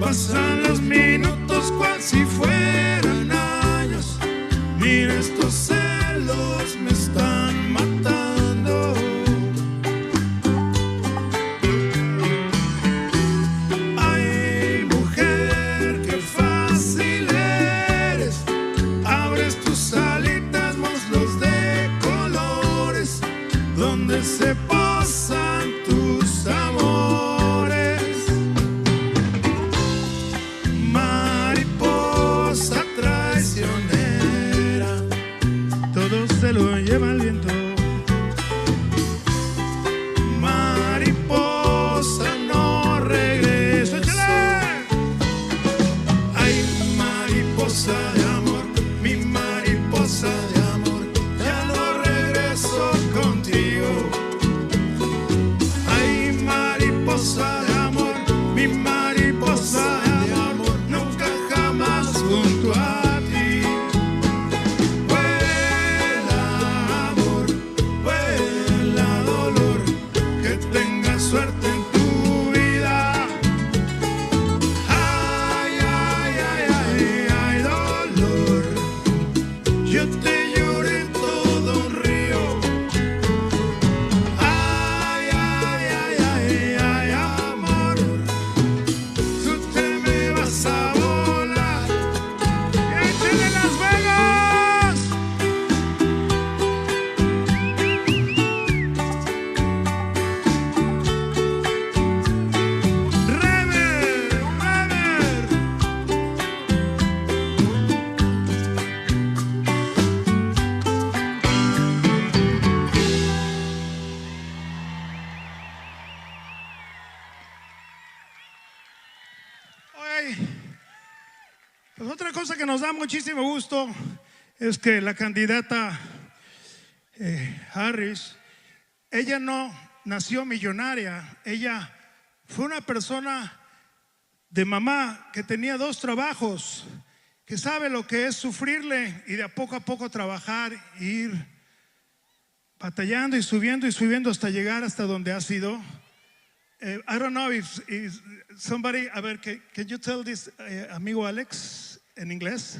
Pasan Hoy, pues otra cosa que nos da muchísimo gusto es que la candidata Harris, ella no nació millonaria, ella fue una persona de mamá que tenía 2 trabajos, que sabe lo que es sufrirle y de a poco trabajar, ir batallando y subiendo hasta llegar hasta donde ha sido. I don't know if somebody, a ver, can you tell this amigo Alex en inglés?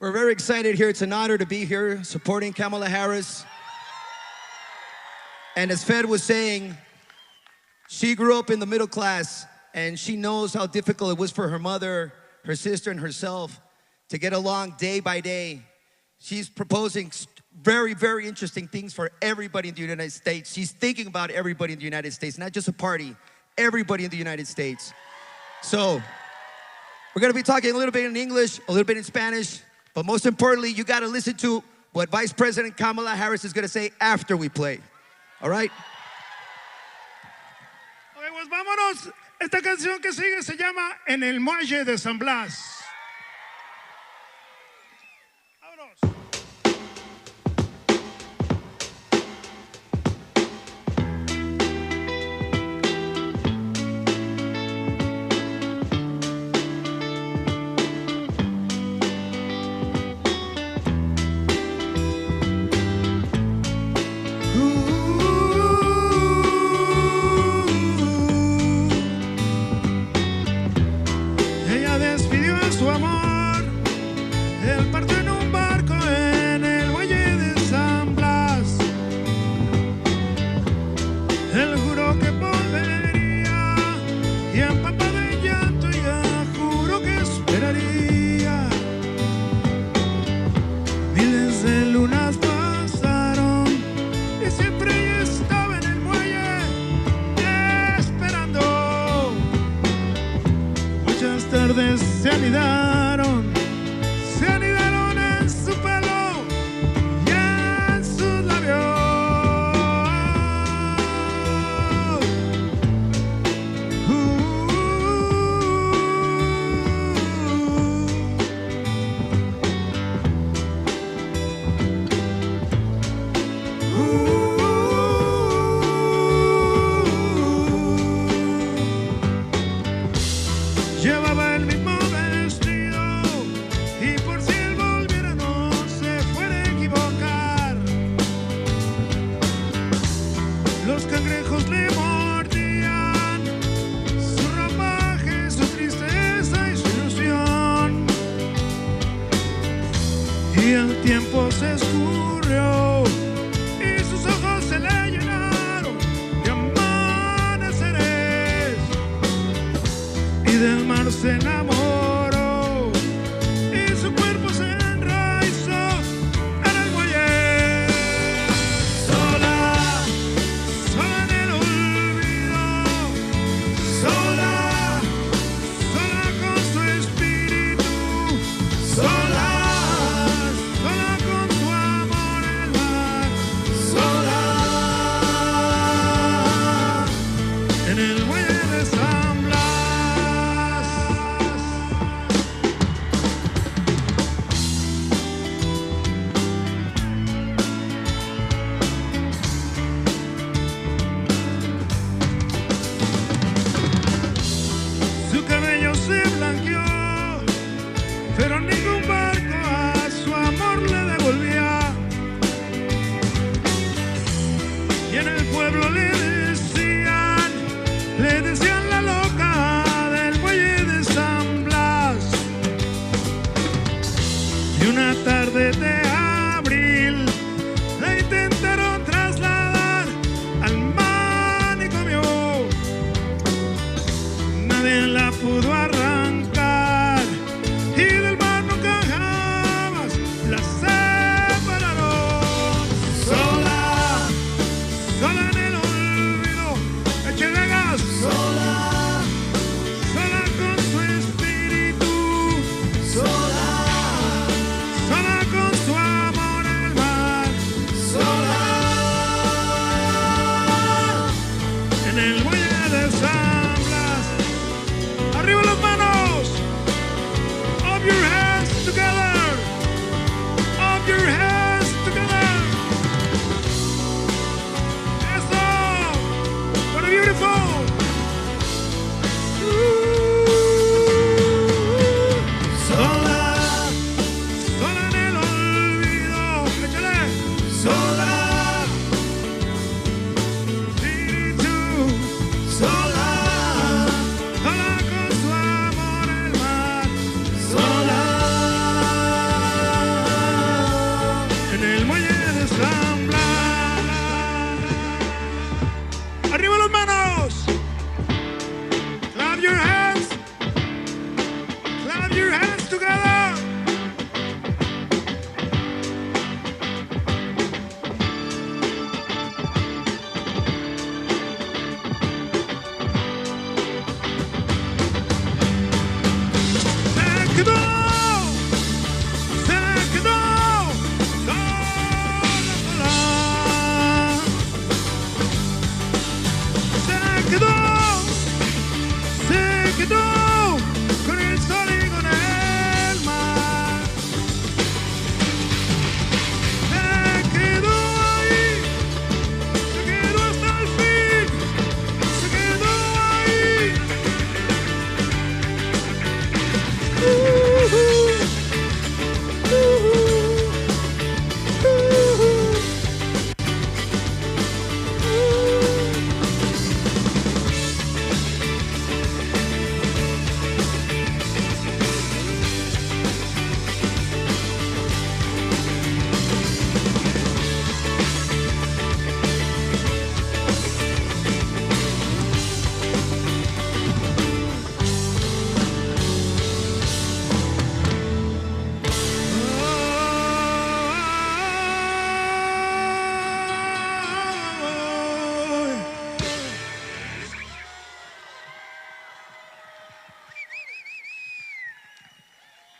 We're very excited here. It's an honor to be here supporting Kamala Harris. And as Fed was saying, she grew up in the middle class and she knows how difficult it was for her mother, her sister, and herself to get along day by day. She's proposing very, very interesting things for everybody in the United States. She's thinking about everybody in the United States, not just a party, everybody in the United States. So we're going to be talking a little bit in English, a little bit in Spanish, but most importantly, you got to listen to what Vice President Kamala Harris is going to say after we play. All right? Ok, pues vámonos. Esta canción que sigue se llama En el Muelle de San Blas. Vámonos. Ella despidió a su amor, él partió en un barco en el muelle de San Blas. Él juró que volvería y empapado en llanto ella juró que esperaría. Miles de lunas pasaron y siempre ella estaba en el muelle esperando. Muchas tardes se anidaron en su pelo y en sus labios. Llevaba el mismo vestido y por si él volviera no se puede equivocar. Los cangrejos le mordían su ropaje, su tristeza y su ilusión. Y el tiempo se escurrió y sus ojos se le llenaron de amaneceres. Y del mar se enamoró y su cuerpo se enraizó en el muelle. Sola, sola en el olvido, sola, sola con su espíritu, sola, sola con su amor en el mar, sola en el muelle de San Blas. Su cabello se blanqueó, pero ningún barco a su amor le devolvía. Y en el pueblo le decían la loca del muelle de San Blas. Y una tarde de abril la intentaron trasladar al manicomio. Nadie la pudo arrancar y del mar nunca jamás la separaron. Sola, sola en el olvido, échale gas. Sola, sola con su espíritu, sola, sola con su amor en el mar, sola en el muelle de San Blas. se quedó con el sol y con el mar. Se quedó ahí, se quedó hasta el fin, se quedó ahí.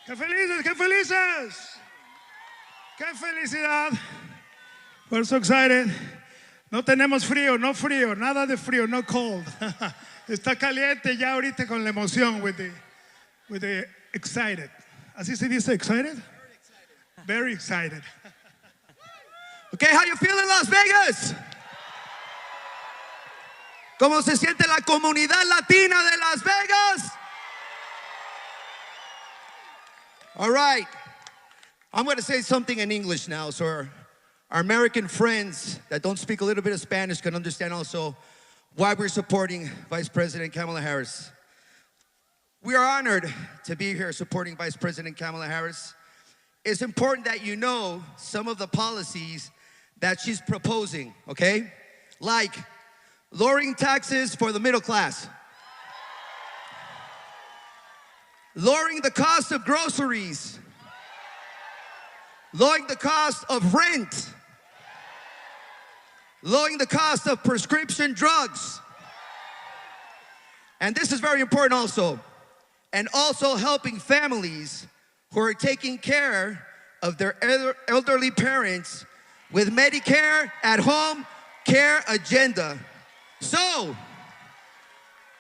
¡Qué felices, qué felices! ¡Qué felicidad! We're so excited. No tenemos frío, no frío, nada de frío, no cold. Está caliente ya ahorita con la emoción, with the excited. ¿Así se dice excited? Very excited. Okay, how you feeling, Las Vegas? ¿Cómo se siente la comunidad latina de Las Vegas? All right. I'm going to say something in English now, so our American friends that don't speak a little bit of Spanish can understand also why we're supporting Vice President Kamala Harris. We are honored to be here supporting Vice President Kamala Harris. It's important that you know some of the policies that she's proposing, okay? Like lowering taxes for the middle class, lowering the cost of groceries, lowering the cost of rent, lowering the cost of prescription drugs. And this is very important also. And also helping families who are taking care of their elderly parents with Medicare at home care agenda. So,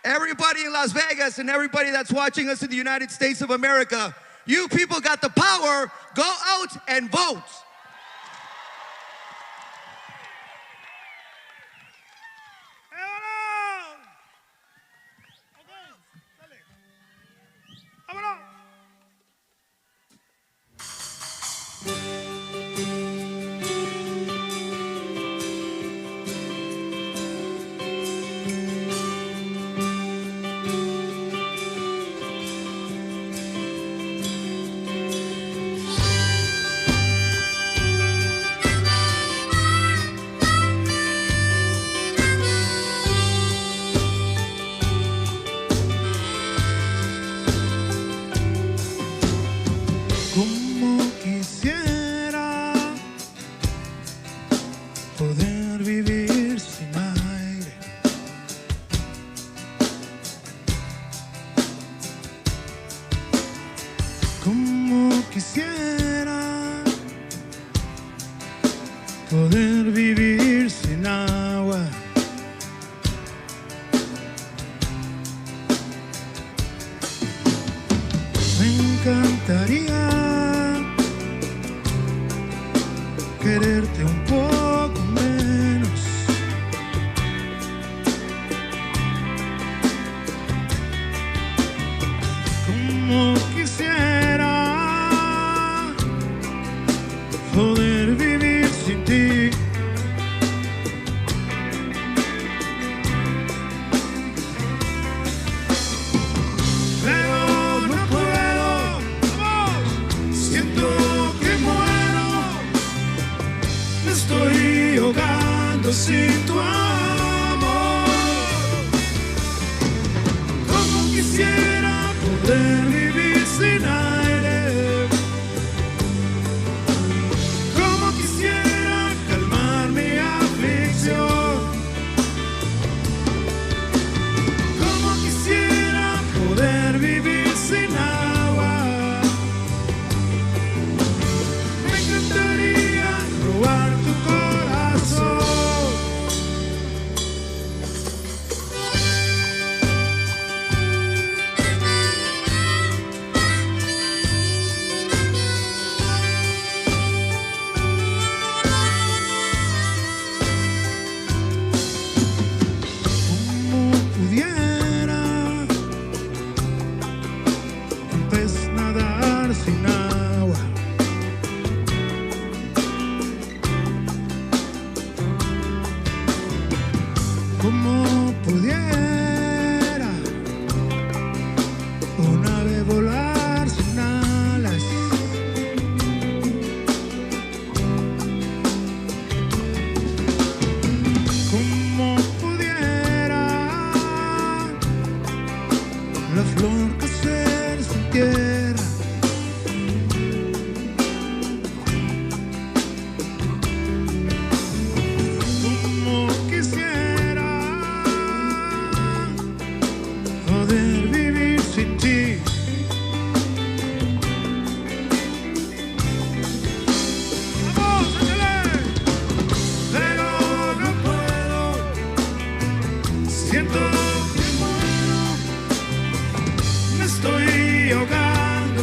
everybody in Las Vegas and everybody that's watching us in the United States of America, you people got the power. Go out and vote. ¡Vámonos! Como quisiera poder vivir sin aire, como quisiera poder vivir sin agua. Me encantaría quererte un poco menos. Como quisiera poder vivir sin ti. Pero no puedo, siento que muero. Me estoy ahogando sin tu amor. Como quisiera poder vivir sin aire. Como quisiera calmar mi aflicción. Como quisiera poder vivir sin agua. Me encantaría robar tu corazón.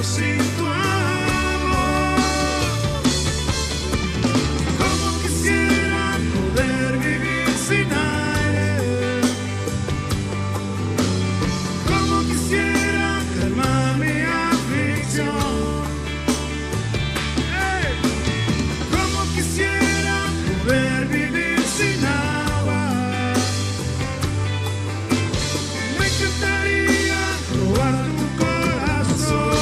sin tu amor. Como quisiera poder vivir sin aire. Como quisiera calmar mi aflicción. Hey. Como quisiera poder vivir sin agua. Me encantaría robar tu corazón.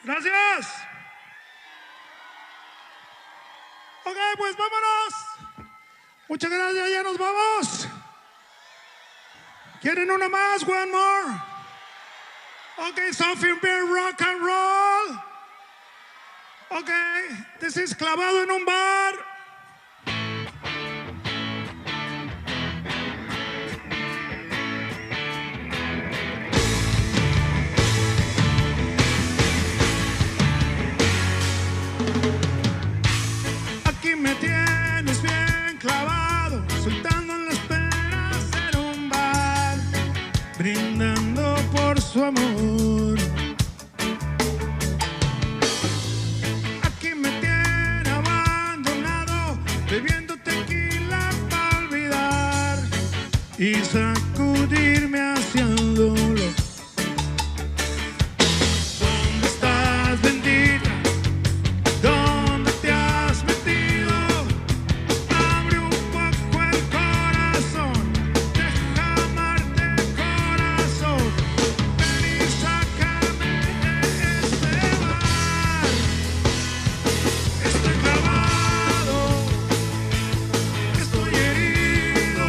Gracias. Ok, pues vámonos. Muchas gracias, ya nos vamos. ¿Quieren una más? One more. Okay, something very rock and roll. Okay, this is Clavado en un bar. Aquí me tienes bien clavado, soltando las penas en un bar, brindando por su amor. Aquí me tiene abandonado, bebiendo tequila para olvidar y sacudirme hacia el dolor. ¿Dónde estás, bendita? ¿Dónde te has metido? Abre un poco el corazón, deja amarte, corazón. Ven y sácame de este bar. Estoy clavado, estoy herido,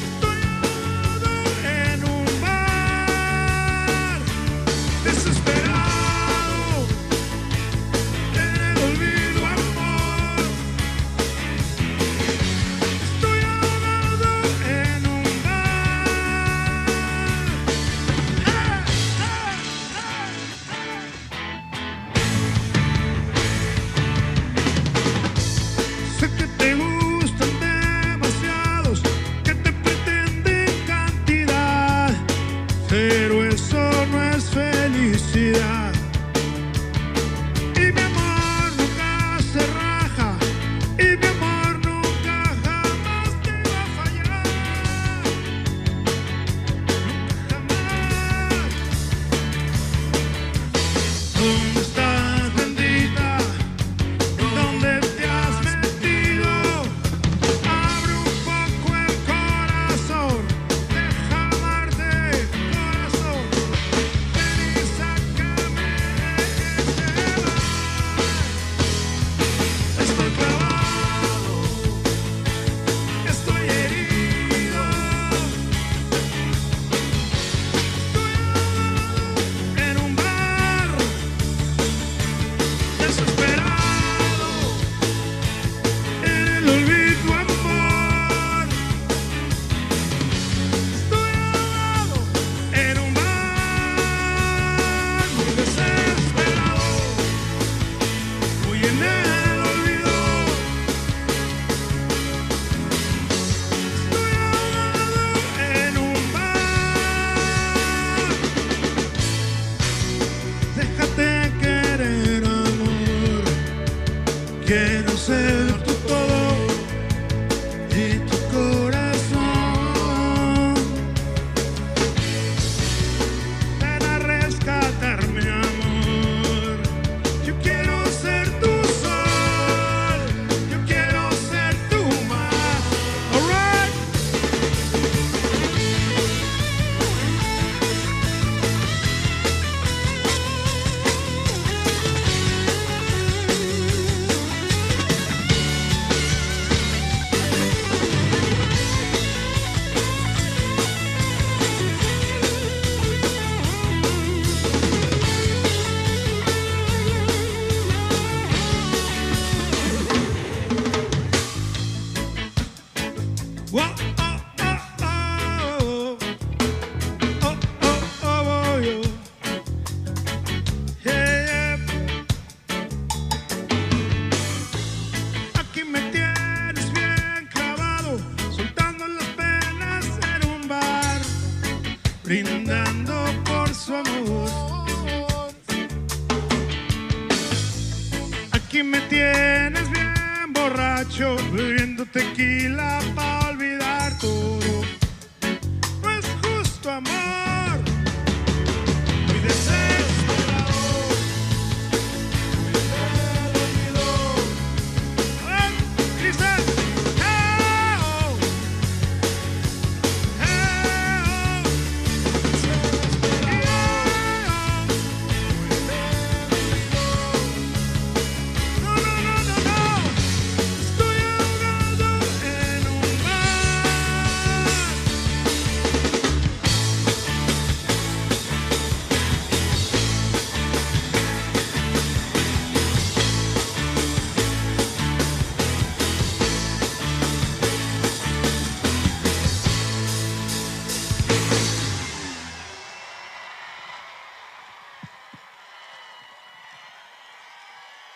estoy ahogado en un bar, desesperado en el olvido, amor. Estoy ahogado en un bar. Sé que te gustan demasiados, que te pretenden cantidad, pero eso no es felicidad. Y mi amor nunca se raja, y mi amor nunca jamás te va a fallar. Jamás. ¿Dónde estás, bendita? ¿Dónde te has metido? Abre un poco el corazón, deja amarte, corazón. Ven y sácame de este bar. Estoy clavado, estoy herido, estoy ahogado en un bar, desesperado en el olvido, amor. Estoy ahogado en un bar, muy desesperado, muy en el olvido. Estoy ahogado en un bar. Déjate querer, amor. Quiero ser tu todo y tu corazón. Ven a rescatarme, amor. Yo quiero ser tu sol, yo quiero ser tu mar. Aquí me tienes bien borracho, bebiendo tequila para olvidar todo. No es justo, amor. Muy desesperado. Muy olvido. Dice, oh, no, no, no, no, no. Estoy ahogado en un mar.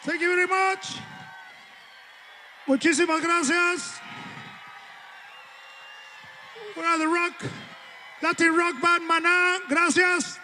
Thank you very much. Muchísimas gracias. We are the Latin rock band Maná. Gracias.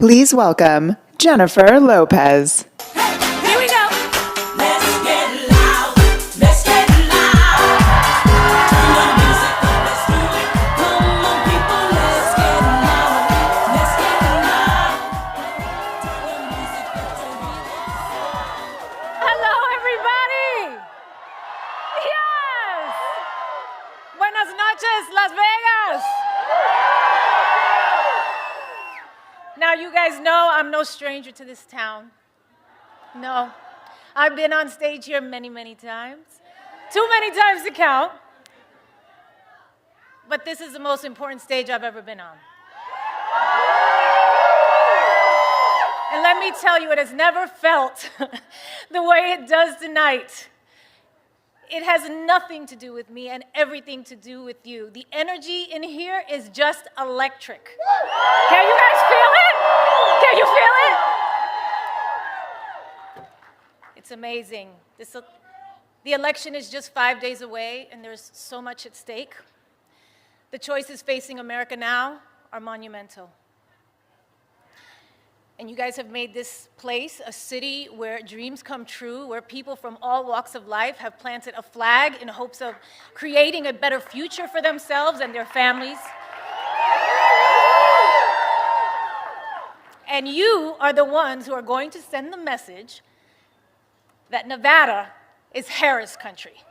Please welcome Jennifer Lopez. Here we go. Let's get loud. Let's get loud. Bring the music. Let's do it. Come on, people. Let's get loud. Let's get loud. Turn the music up to me. Hello, everybody. Yes. Buenas noches, Las Vegas. Now, you guys know I'm no stranger to this town. No. I've been on stage here many, many times. Too many times to count. But this is the most important stage I've ever been on. And let me tell you, it has never felt the way it does tonight. It has nothing to do with me and everything to do with you. The energy in here is just electric. Can you guys feel it? Can you feel it? It's amazing. The election is just 5 days away, and there's so much at stake. The choices facing America now are monumental. And you guys have made this place a city where dreams come true, where people from all walks of life have planted a flag in hopes of creating a better future for themselves and their families. And you are the ones who are going to send the message that Nevada is Harris country.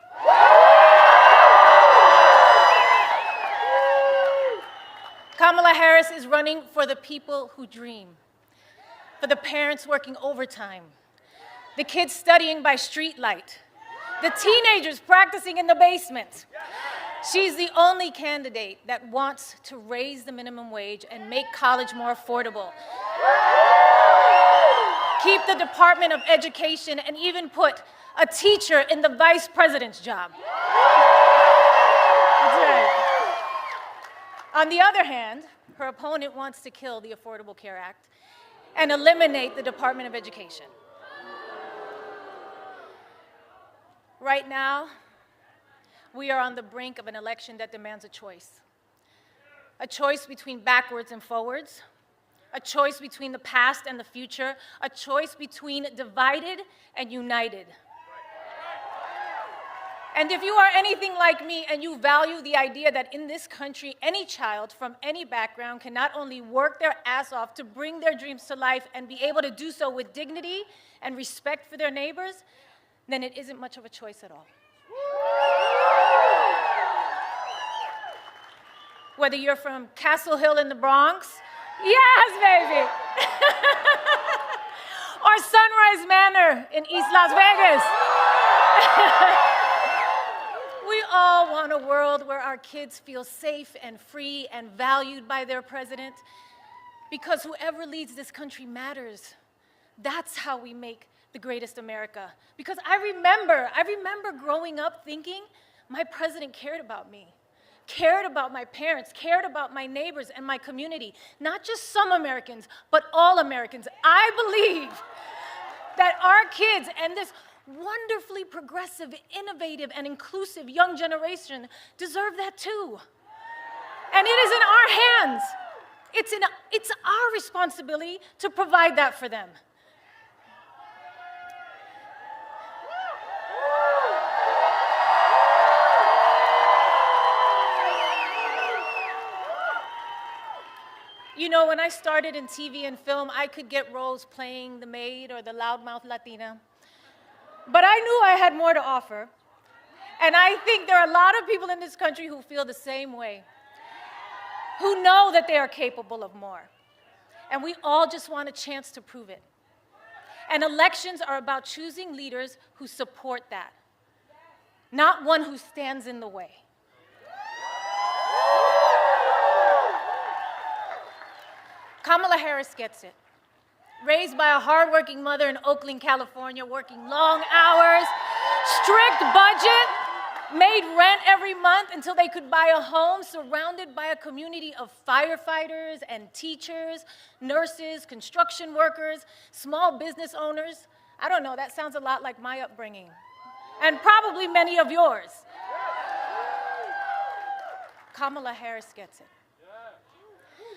Kamala Harris is running for the people who dream, for the parents working overtime, the kids studying by streetlight, the teenagers practicing in the basement. She's the only candidate that wants to raise the minimum wage and make college more affordable, keep the Department of Education, and even put a teacher in the vice president's job. That's right. On the other hand, her opponent wants to kill the Affordable Care Act and eliminate the Department of Education. Right now, we are on the brink of an election that demands a choice between backwards and forwards, a choice between the past and the future, a choice between divided and united. And if you are anything like me and you value the idea that in this country, any child from any background can not only work their ass off to bring their dreams to life and be able to do so with dignity and respect for their neighbors, then it isn't much of a choice at all. Whether you're from Castle Hill in the Bronx, yes, baby, or Sunrise Manor in East Las Vegas. We all want a world where our kids feel safe and free and valued by their president, because whoever leads this country matters. That's how we make the greatest America. Because I remember growing up thinking my president cared about me, cared about my parents, cared about my neighbors and my community. Not just some Americans, but all Americans. I believe that our kids and this wonderfully progressive, innovative, and inclusive young generation deserve that too. And it is in our hands. It's our responsibility to provide that for them. You know, when I started in TV and film, I could get roles playing the maid or the loudmouth Latina. But I knew I had more to offer. And I think there are a lot of people in this country who feel the same way, who know that they are capable of more. And we all just want a chance to prove it. And elections are about choosing leaders who support that, not one who stands in the way. Kamala Harris gets it. Raised by a hardworking mother in Oakland, California, working long hours, strict budget, made rent every month until they could buy a home, surrounded by a community of firefighters and teachers, nurses, construction workers, small business owners. I don't know, that sounds a lot like my upbringing, and probably many of yours. Kamala Harris gets it.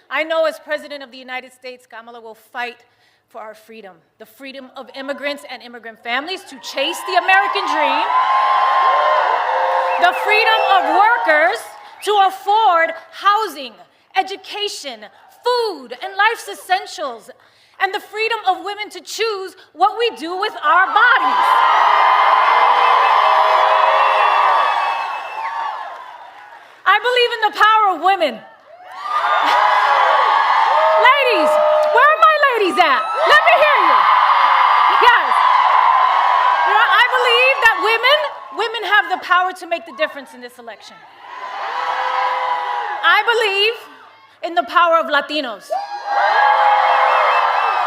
I know as President of the United States, Kamala will fight for our freedom, the freedom of immigrants and immigrant families to chase the American dream, the freedom of workers to afford housing, education, food, and life's essentials, and the freedom of women to choose what we do with our bodies. I believe in the power of women. Ladies, where are my ladies at? Let me hear you. Yes. You know, I believe that women have the power to make the difference in this election. I believe in the power of Latinos.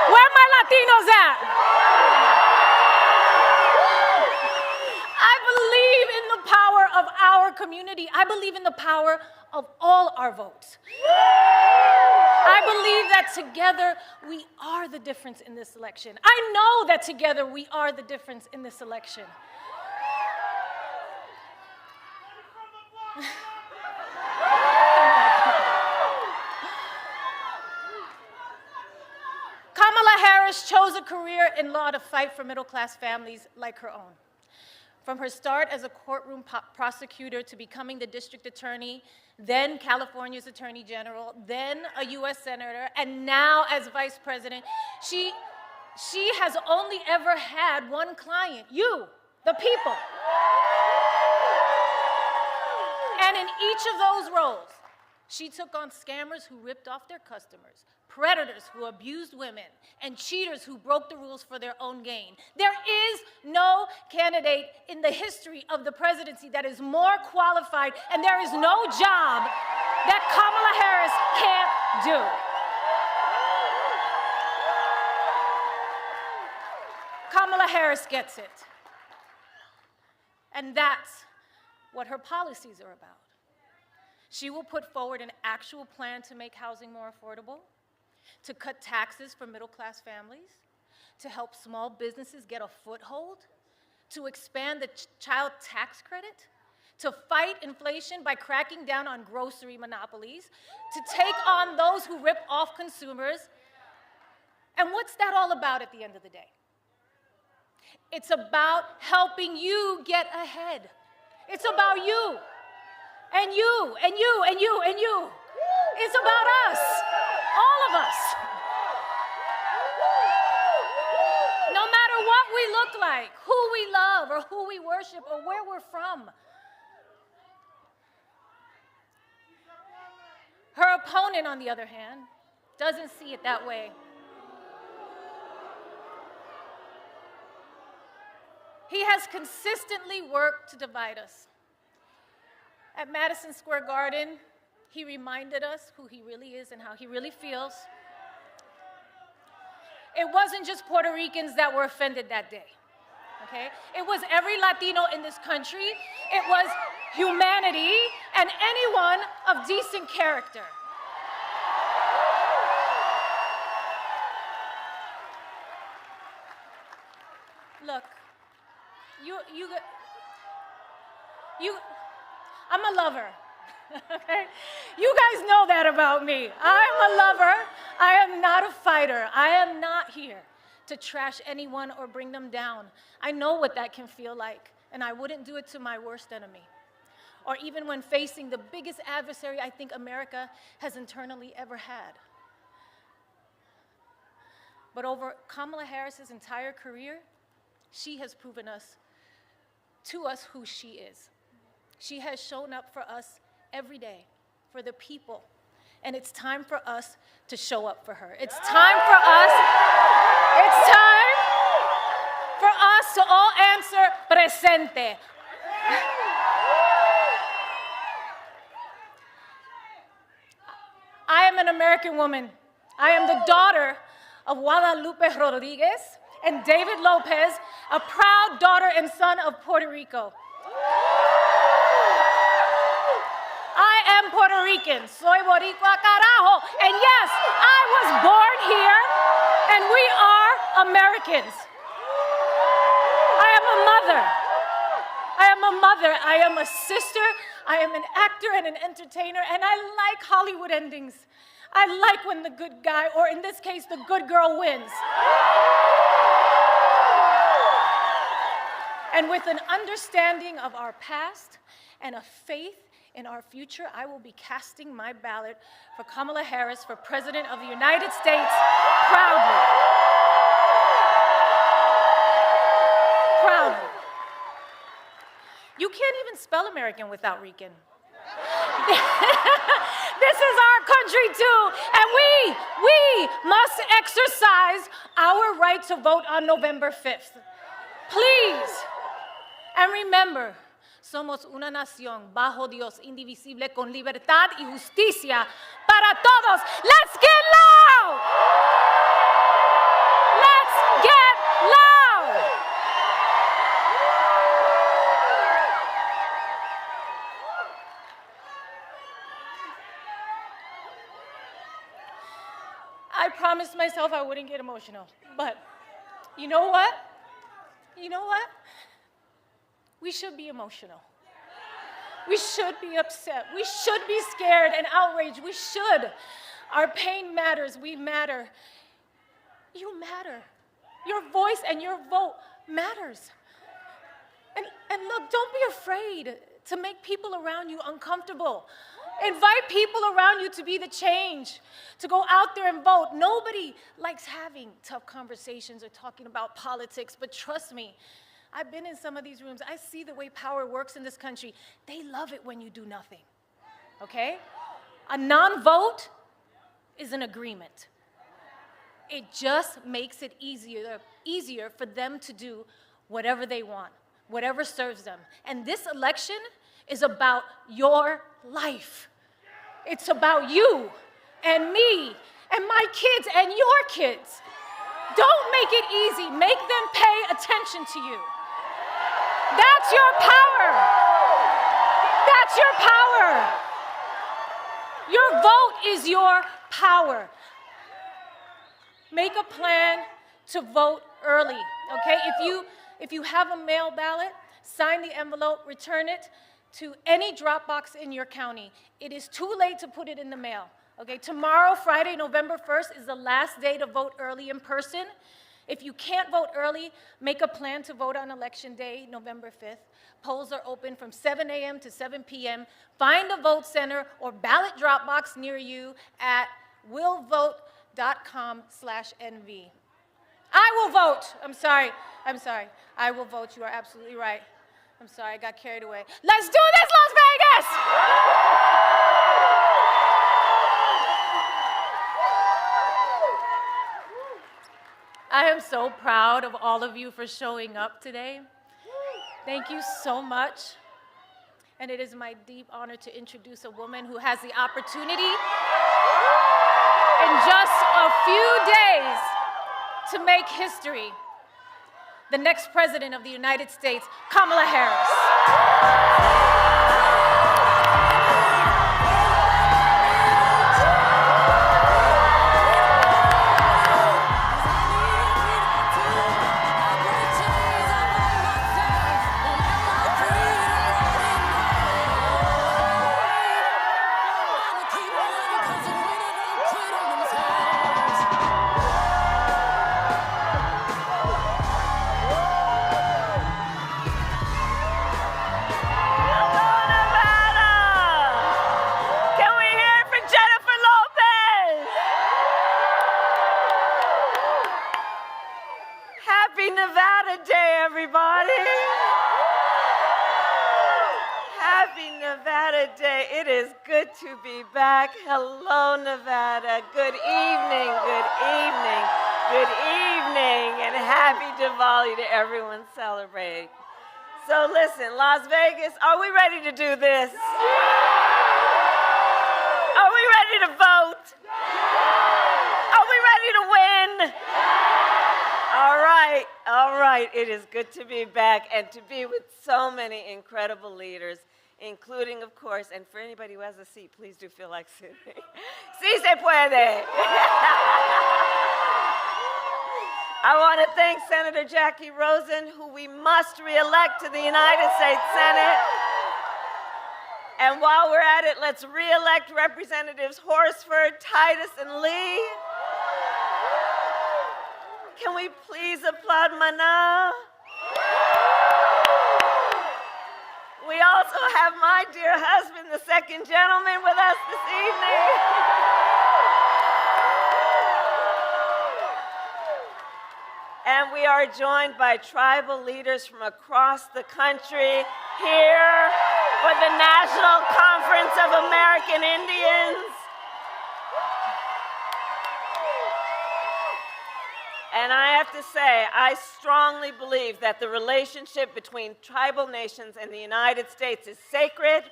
Where are my Latinos at? I believe in the power of our community. I believe in the power of all our votes. I believe that together we are the difference in this election. I know that together we are the difference in this election. Kamala Harris chose a career in law to fight for middle-class families like her own. From her start as a courtroom prosecutor to becoming the district attorney, then California's attorney general, then a U.S. senator, and now as vice president, she has only ever had one client, you, the people. And in each of those roles, she took on scammers who ripped off their customers, predators who abused women, and cheaters who broke the rules for their own gain. There is no candidate in the history of the presidency that is more qualified, and there is no job that Kamala Harris can't do. Kamala Harris gets it. And that's what her policies are about. She will put forward an actual plan to make housing more affordable, to cut taxes for middle-class families, to help small businesses get a foothold, to expand the child tax credit, to fight inflation by cracking down on grocery monopolies, to take on those who rip off consumers. And what's that all about at the end of the day? It's about helping you get ahead. It's about you, and you, and you, and you, and you. It's about us, all of us. No matter what we look like, who we love, or who we worship, or where we're from. Her opponent, on the other hand, doesn't see it that way. He has consistently worked to divide us. At Madison Square Garden, he reminded us who he really is and how he really feels. It wasn't just Puerto Ricans that were offended that day, okay? It was every Latino in this country. It was humanity and anyone of decent character. Look, I'm a lover, okay? You guys know that about me. I'm a lover. I am not a fighter. I am not here to trash anyone or bring them down. I know what that can feel like, and I wouldn't do it to my worst enemy, or even when facing the biggest adversary I think America has internally ever had. But over Kamala Harris's entire career, she has proven to us who she is. She has shown up for us every day, for the people. And it's time for us to show up for her. It's time for us to all answer presente. I am an American woman. I am the daughter of Guadalupe Rodriguez and David Lopez, a proud daughter and son of Puerto Rico. I am Puerto Rican. Soy boricua carajo. And yes, I was born here, and we are Americans. I am a mother. I am a sister. I am an actor and an entertainer, and I like Hollywood endings. I like when the good guy, or in this case, the good girl wins. And with an understanding of our past and a faith in our future, I will be casting my ballot for Kamala Harris for President of the United States proudly. Proudly. You can't even spell American without Rican. This is our country too, and we must exercise our right to vote on November 5th. Please. And remember, somos una nación bajo Dios, indivisible, con libertad y justicia para todos. Let's get loud! Let's get loud! I promised myself I wouldn't get emotional, but you know what? You know what? We should be emotional. We should be upset. We should be scared and outraged. We should. Our pain matters. We matter. You matter. Your voice and your vote matters. And look, don't be afraid to make people around you uncomfortable. Invite people around you to be the change, to go out there and vote. Nobody likes having tough conversations or talking about politics, but trust me, I've been in some of these rooms. I see the way power works in this country. They love it when you do nothing, okay? A non-vote is an agreement. It just makes it easier for them to do whatever they want, whatever serves them. And this election is about your life. It's about you and me and my kids and your kids. Don't make it easy. Make them pay attention to you. That's your power. That's your power. Your vote is your power. Make a plan to vote early, okay? If you have a mail ballot, sign the envelope, return it to any drop box in your county. It is too late to put it in the mail, okay? Tomorrow, Friday, November 1st, is the last day to vote early in person. If you can't vote early, make a plan to vote on Election Day, November 5th. Polls are open from 7 a.m. to 7 p.m. Find a vote center or ballot drop box near you at willvote.com/NV. I will vote. I'm sorry. I will vote. You are absolutely right. I'm sorry, I got carried away. Let's do this, Las Vegas! I am so proud of all of you for showing up today. Thank you so much. And it is my deep honor to introduce a woman who has the opportunity in just a few days to make history. The next president of the United States, Kamala Harris. To be back. Hello, Nevada. Good evening, good evening, good evening, and happy Diwali to everyone celebrating. So listen, Las Vegas, are we ready to do this? Are we ready to vote? Are we ready to win? All right. It is good to be back and to be with so many incredible leaders, including, of course, and for anybody who has a seat, please do feel like sitting. Sí se puede. I want to thank Senator Jackie Rosen, who we must reelect to the United States Senate. And while we're at it, let's re-elect Representatives Horsford, Titus, and Lee. Can we please applaud Maná? We also have my dear husband, the second gentleman, with us this evening. And we are joined by tribal leaders from across the country here for the National Conference of American Indians. And I have to say, I strongly believe that the relationship between tribal nations and the United States is sacred,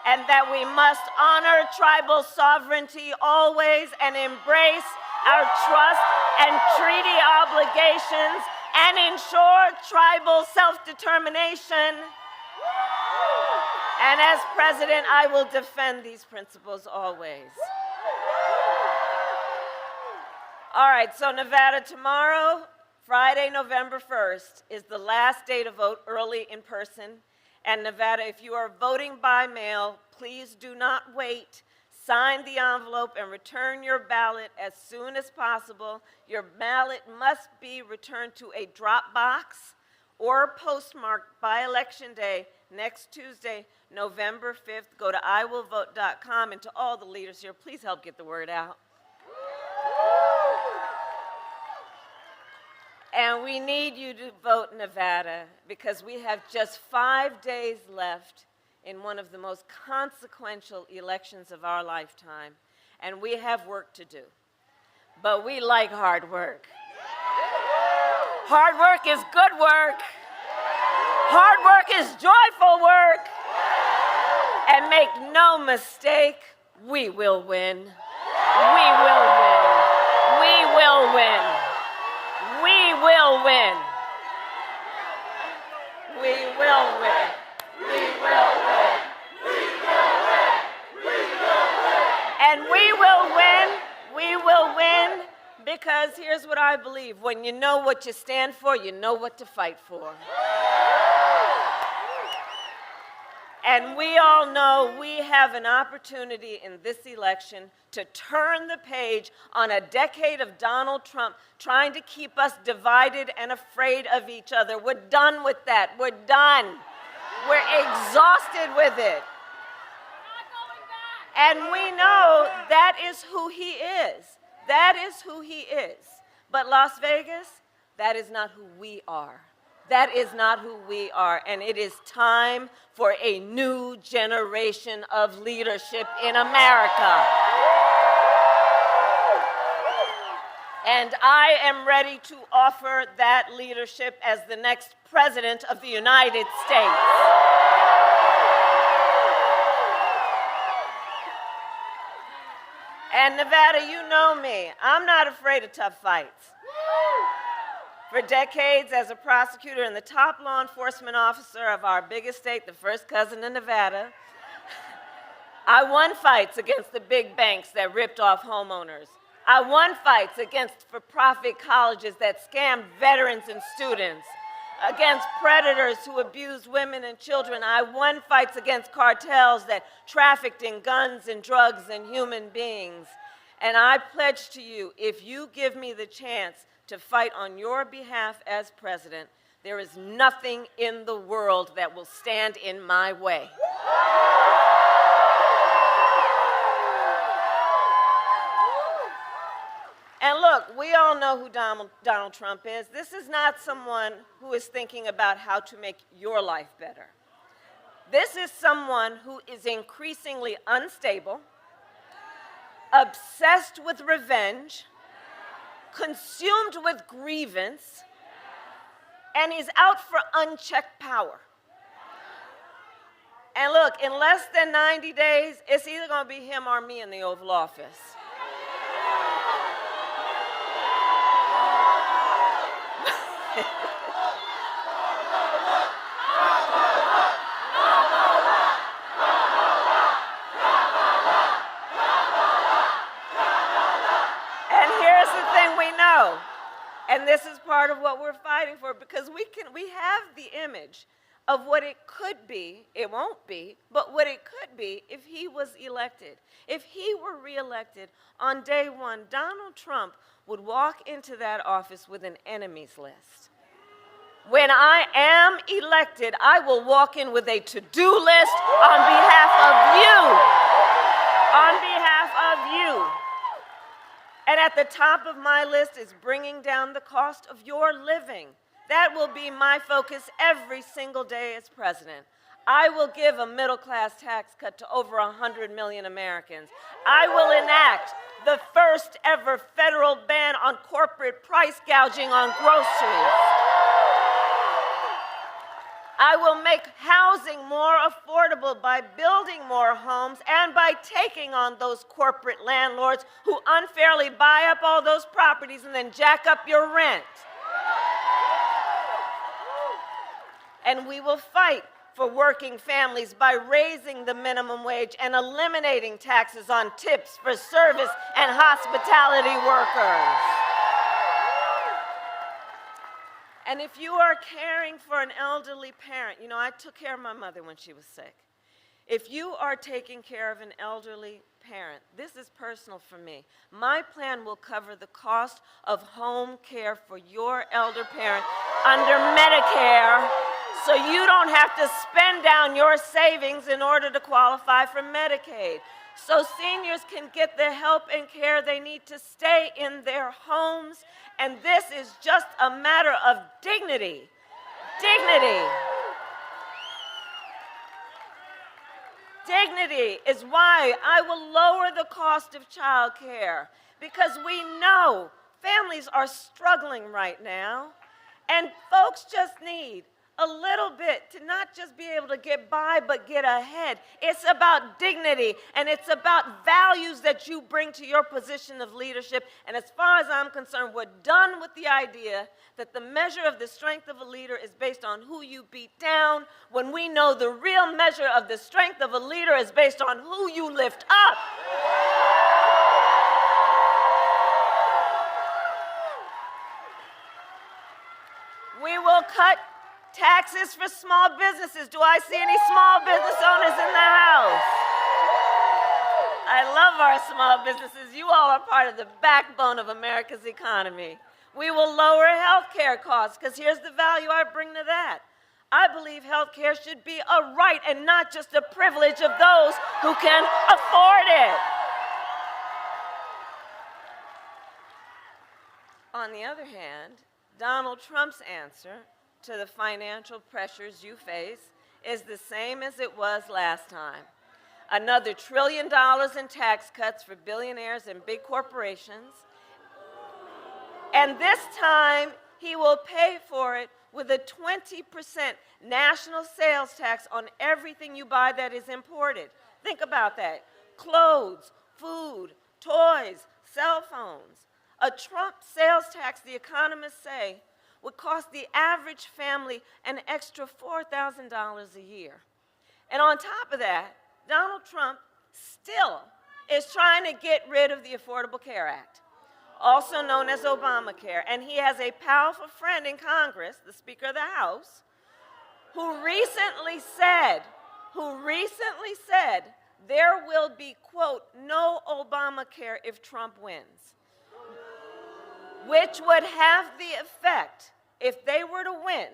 and that we must honor tribal sovereignty always and embrace our trust and treaty obligations and ensure tribal self-determination. And as president, I will defend these principles always. All right, so Nevada, tomorrow, Friday, November 1st, is the last day to vote early in person. And Nevada, if you are voting by mail, please do not wait. Sign the envelope and return your ballot as soon as possible. Your ballot must be returned to a drop box or postmarked by Election Day next Tuesday, November 5th. Go to iwillvote.com, and to all the leaders here, please help get the word out. And we need you to vote Nevada, because we have just 5 days left in one of the most consequential elections of our lifetime. And we have work to do. But we like hard work. Hard work is good work. Hard work is joyful work. And make no mistake, we will win. We will win. We will win. We will win. We will win. We will win. We will win. We will win. And we will win. We will win, because here's what I believe. When you know what you stand for, you know what to fight for. And we all know we have an opportunity in this election to turn the page on a decade of Donald Trump trying to keep us divided and afraid of each other. We're done with that. We're done. We're exhausted with it. And we know that is who he is. That is who he is. But Las Vegas, that is not who we are. That is not who we are, and it is time for a new generation of leadership in America. And I am ready to offer that leadership as the next president of the United States. And Nevada, you know me. I'm not afraid of tough fights. For decades, as a prosecutor and the top law enforcement officer of our biggest state, the first cousin of Nevada, I won fights against the big banks that ripped off homeowners. I won fights against for-profit colleges that scammed veterans and students, against predators who abused women and children. I won fights against cartels that trafficked in guns and drugs and human beings. And I pledge to you, if you give me the chance to fight on your behalf as president, there is nothing in the world that will stand in my way. And look, we all know who Donald Trump is. This is not someone who is thinking about how to make your life better. This is someone who is increasingly unstable, obsessed with revenge, consumed with grievance, and he's out for unchecked power. And look, in less than 90 days, it's either going to be him or me in the Oval Office. And this is part of what we're fighting for, because we have the image of what it could be, it won't be, but what it could be if he was elected. If he were reelected on day one, Donald Trump would walk into that office with an enemies list. When I am elected, I will walk in with a to-do list on behalf of you. On behalf of you. And at the top of my list is bringing down the cost of your living. That will be my focus every single day as president. I will give a middle-class tax cut to over 100 million Americans. I will enact the first ever federal ban on corporate price gouging on groceries. I will make housing more affordable by building more homes and by taking on those corporate landlords who unfairly buy up all those properties and then jack up your rent. And we will fight for working families by raising the minimum wage and eliminating taxes on tips for service and hospitality workers. And if you are caring for an elderly parent, you know, I took care of my mother when she was sick. If you are taking care of an elderly parent, this is personal for me. My plan will cover the cost of home care for your elder parent under Medicare, so you don't have to spend down your savings in order to qualify for Medicaid. So seniors can get the help and care they need to stay in their homes. And this is just a matter of dignity. Dignity. Dignity is why I will lower the cost of child care, because we know families are struggling right now, and folks just need a little bit to not just be able to get by, but get ahead. It's about dignity, and it's about values that you bring to your position of leadership. And as far as I'm concerned, we're done with the idea that the measure of the strength of a leader is based on who you beat down, when we know the real measure of the strength of a leader is based on who you lift up. We will cut taxes for small businesses. Do I see any small business owners in the house? I love our small businesses. You all are part of the backbone of America's economy. We will lower health care costs, because here's the value I bring to that. I believe health care should be a right and not just a privilege of those who can afford it. On the other hand, Donald Trump's answer to the financial pressures you face is the same as it was last time. Another $1 trillion in tax cuts for billionaires and big corporations. And this time, he will pay for it with a 20% national sales tax on everything you buy that is imported. Think about that. Clothes, food, toys, cell phones. A Trump sales tax, the economists say, would cost the average family an extra $4,000 a year. And on top of that, Donald Trump still is trying to get rid of the Affordable Care Act, also known as Obamacare. And he has a powerful friend in Congress, the Speaker of the House, who recently said there will be, quote, no Obamacare if Trump wins, which would have the effect, if they were to win,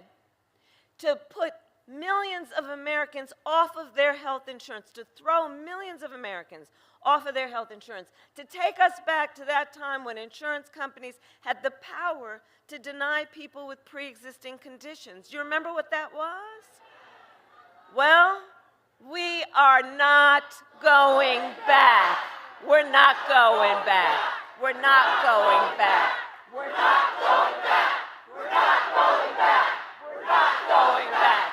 to put millions of Americans off of their health insurance, to throw millions of Americans off of their health insurance, to take us back to that time when insurance companies had the power to deny people with pre-existing conditions. Do you remember what that was? Well, we are not going back. We're not going back. We're not going back. We're not going back. We're not going back. We're not going back.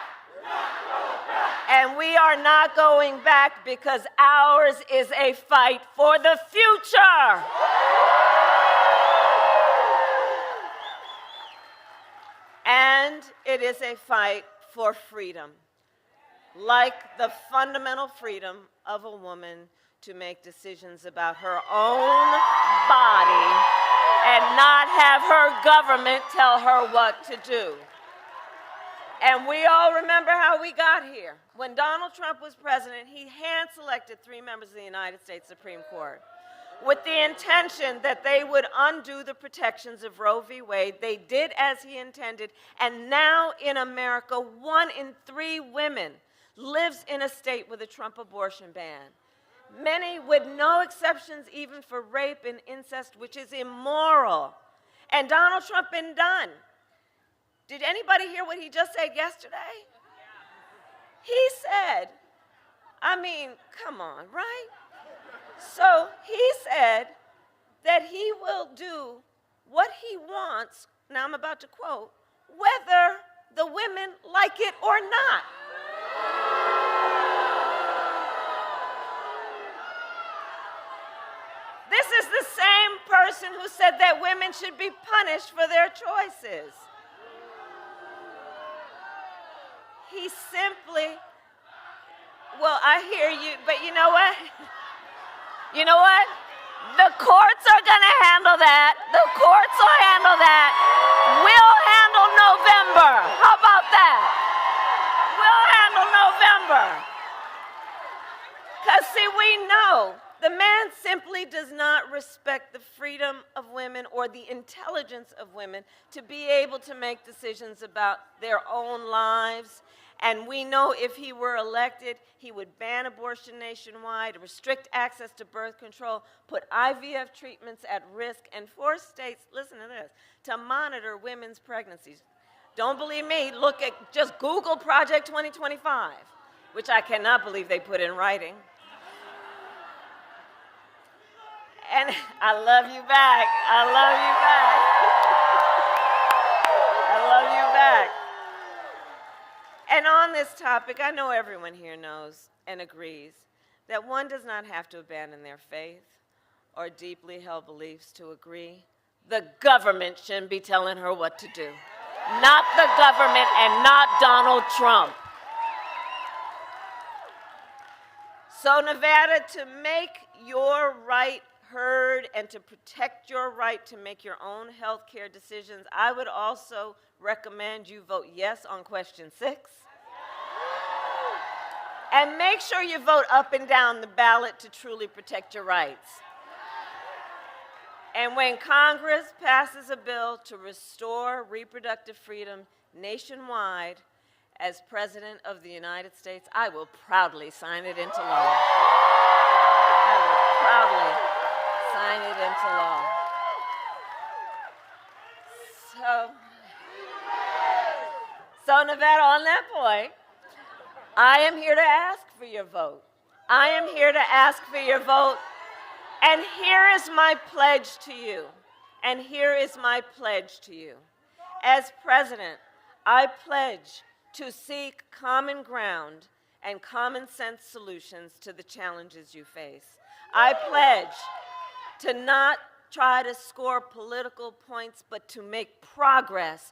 And we are not going back because ours is a fight for the future. And it is a fight for freedom, like the fundamental freedom of a woman to make decisions about her own body and not have her government tell her what to do. And we all remember how we got here. When Donald Trump was president, he hand-selected 3 members of the United States Supreme Court with the intention that they would undo the protections of Roe v. Wade. They did as he intended, and now in America, 1 in 3 women lives in a state with a Trump abortion ban. Many with no exceptions even for rape and incest, which is immoral. And Donald Trump been done. Did anybody hear what he just said yesterday? He said, I mean, come on, right? So he said that he will do what he wants, now I'm about to quote, whether the women like it or not. This is the same person who said that women should be punished for their choices. He simply, well, I hear you, but you know what? You know what? The courts are going to handle that. The courts will handle that. We'll handle November. How about that? We'll handle November. Because, see, we know the man simply does not respect the freedom of women or the intelligence of women to be able to make decisions about their own lives. And we know if he were elected, he would ban abortion nationwide, restrict access to birth control, put IVF treatments at risk, and force states, listen to this, to monitor women's pregnancies. Don't believe me, look at, just Google Project 2025, which I cannot believe they put in writing. And I love you back. I love you back. I love you back. And on this topic, I know everyone here knows and agrees that one does not have to abandon their faith or deeply held beliefs to agree. The government shouldn't be telling her what to do. Not the government and not Donald Trump. So Nevada, to make your right heard and to protect your right to make your own health care decisions, I would also recommend you vote yes on question 6. And make sure you vote up and down the ballot to truly protect your rights. And when Congress passes a bill to restore reproductive freedom nationwide, as President of the United States, I will proudly sign it into law. I will proudly sign it into law. So Nevada, on that point, I am here to ask for your vote. I am here to ask for your vote. And here is my pledge to you. And here is my pledge to you. As president, I pledge to seek common ground and common sense solutions to the challenges you face. I pledge to not try to score political points, but to make progress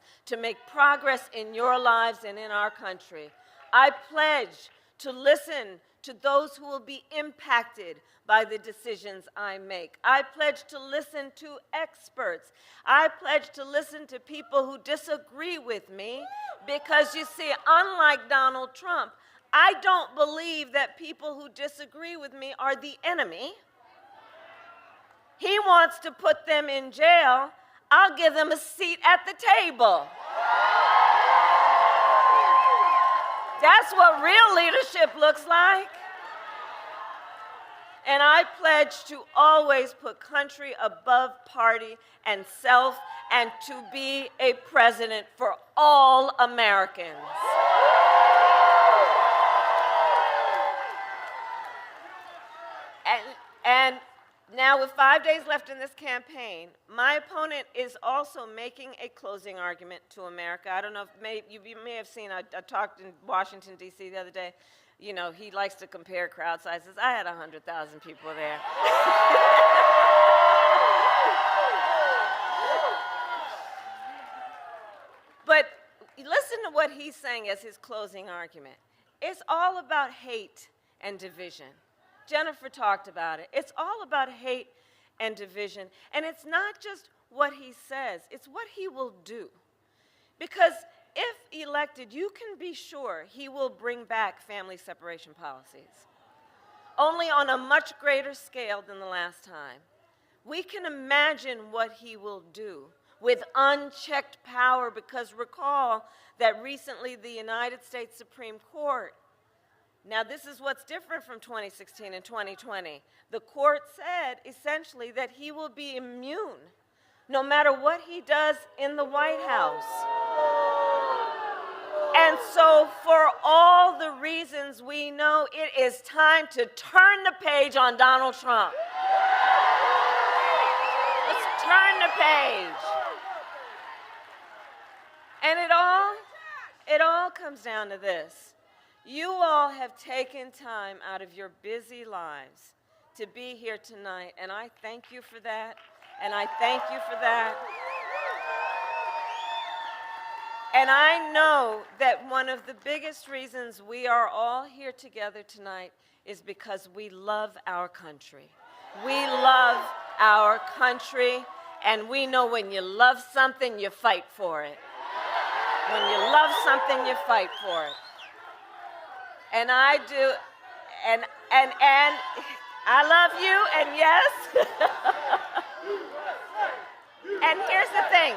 in your lives and in our country. I pledge to listen to those who will be impacted by the decisions I make. I pledge to listen to experts. I pledge to listen to people who disagree with me because, you see, unlike Donald Trump, I don't believe that people who disagree with me are the enemy. He wants to put them in jail. I'll give them a seat at the table. That's what real leadership looks like. And I pledge to always put country above party and self, and to be a president for all Americans. And now, with 5 days left in this campaign, my opponent is also making a closing argument to America. I don't know if you may have seen, I talked in Washington, D.C. the other day. You know, he likes to compare crowd sizes. I had 100,000 people there. But listen to what he's saying as his closing argument. It's all about hate and division. Jennifer talked about it. It's all about hate and division. And it's not just what he says, it's what he will do. Because if elected, you can be sure he will bring back family separation policies, only on a much greater scale than the last time. We can imagine what he will do with unchecked power, because recall that recently the United States Supreme Court, now this is what's different from 2016 and 2020, the court said essentially that he will be immune no matter what he does in the White House. And so for all the reasons we know, it is time to turn the page on Donald Trump. Let's turn the page. And it all comes down to this. You all have taken time out of your busy lives to be here tonight, and I thank you for that, and I thank you for that. And I know that one of the biggest reasons we are all here together tonight is because we love our country. We love our country, and we know when you love something, you fight for it. When you love something, you fight for it. And I do, and I love you, and yes. And here's the thing.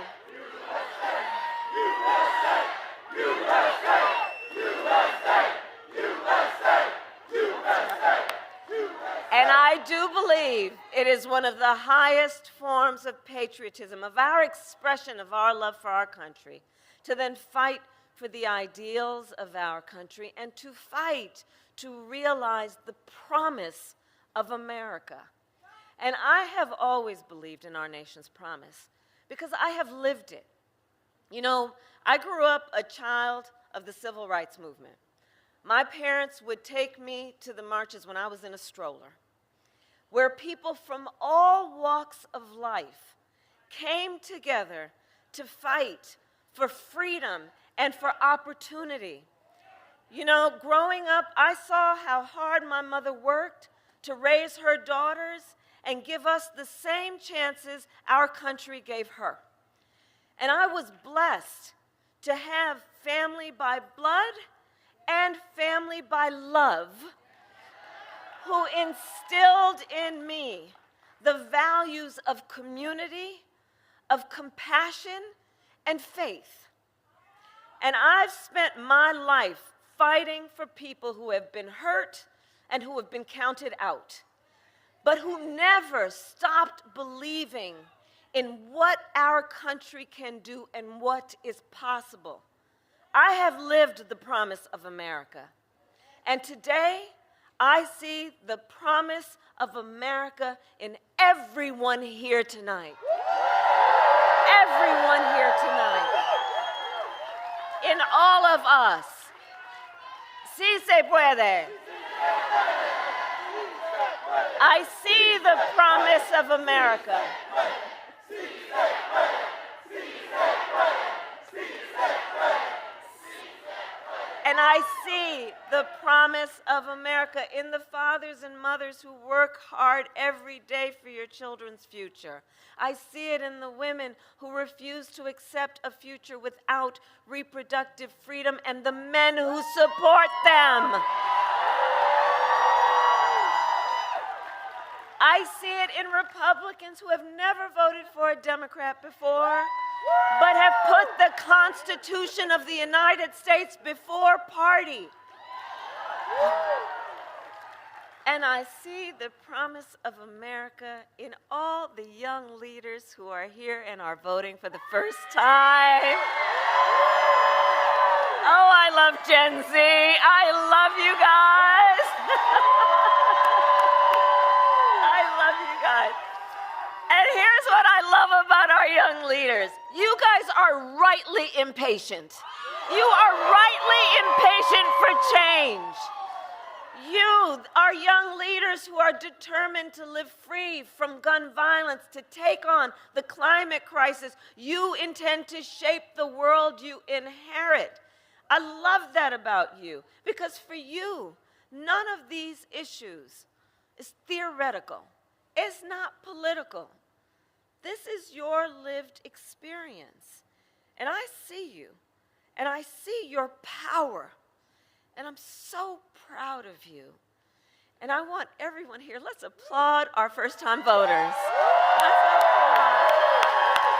And I do believe it is one of the highest forms of patriotism, of our expression of our love for our country, to then fight for the ideals of our country and to fight to realize the promise of America. And I have always believed in our nation's promise because I have lived it. You know, I grew up a child of the civil rights movement. My parents would take me to the marches when I was in a stroller, where people from all walks of life came together to fight for freedom and for opportunity. You know, growing up, I saw how hard my mother worked to raise her daughters and give us the same chances our country gave her. And I was blessed to have family by blood and family by love who instilled in me the values of community, of compassion, and faith. And I've spent my life fighting for people who have been hurt and who have been counted out, but who never stopped believing in what our country can do and what is possible. I have lived the promise of America. And today, I see the promise of America in everyone here tonight. Everyone here tonight. In all of us. Sí se puede. I see the promise of America. And I see the promise of America in the fathers and mothers who work hard every day for your children's future. I see it in the women who refuse to accept a future without reproductive freedom and the men who support them. I see it in Republicans who have never voted for a Democrat before, but have put the Constitution of the United States before party. And I see the promise of America in all the young leaders who are here and are voting for the first time. Oh, I love Gen Z. I love you guys. I love you guys. And here's what I love about our young leaders. You guys are rightly impatient. You are rightly impatient for change. You are young leaders who are determined to live free from gun violence, to take on the climate crisis. You intend to shape the world you inherit. I love that about you, because for you, none of these issues is theoretical. It's not political. This is your lived experience. And I see you. and I see your power, and I'm so proud of you. And I want everyone here, let's applaud our first-time voters. Let's applaud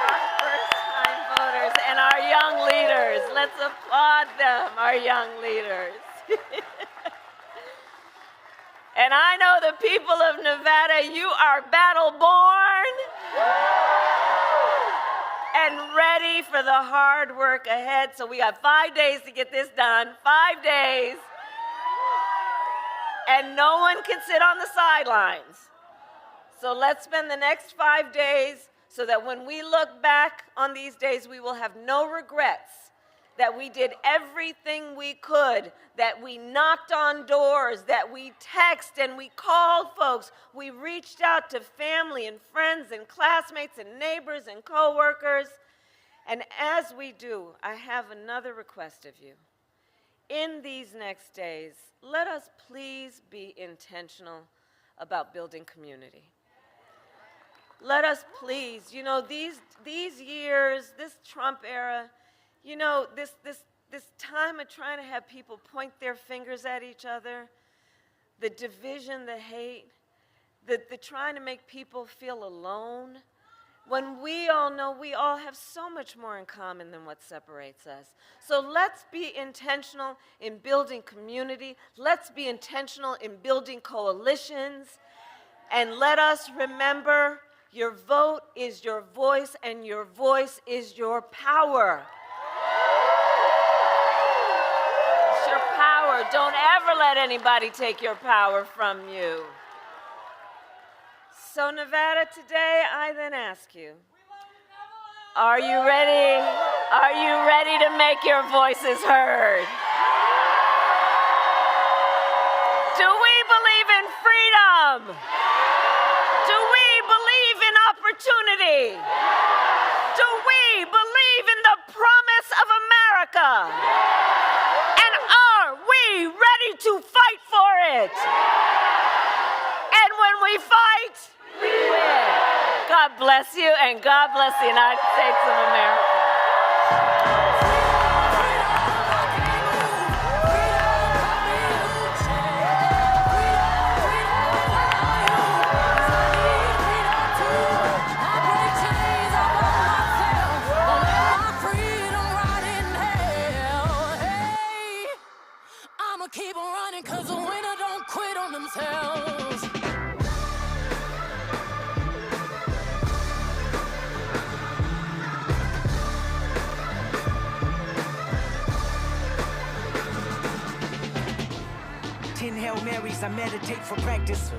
our first-time voters and our young leaders. Let's applaud them, our young leaders. And I know the people of Nevada, you are battle-born and ready for the hard work ahead. So we got 5 days to get this done, 5 days. And no one can sit on the sidelines. So let's spend the next 5 days so that when we look back on these days, we will have no regrets that we did everything we could, that we knocked on doors, that we texted and we called folks. We reached out to family and friends and classmates and neighbors and coworkers. And as we do, I have another request of you. In these next days, let us please be intentional about building community. Let us please, you know, these years, this Trump era, you know, this time of trying to have people point their fingers at each other, the division, the hate, the trying to make people feel alone, when we all know we all have so much more in common than what separates us. So let's be intentional in building community. Let's be intentional in building coalitions. And let us remember, your vote is your voice, and your voice is your power. It's your power. Don't ever let anybody take your power from you. So Nevada, today I then ask you, are you ready? Are you ready to make your voices heard? Do we believe in freedom? Do we believe in opportunity? Do we believe in the promise of America? And are we ready to fight for it? And when we fight, we win. God bless you, and God bless the United States of America. Keep on running, 'cause the winner don't quit on themselves. Hail Marys, I meditate for practice.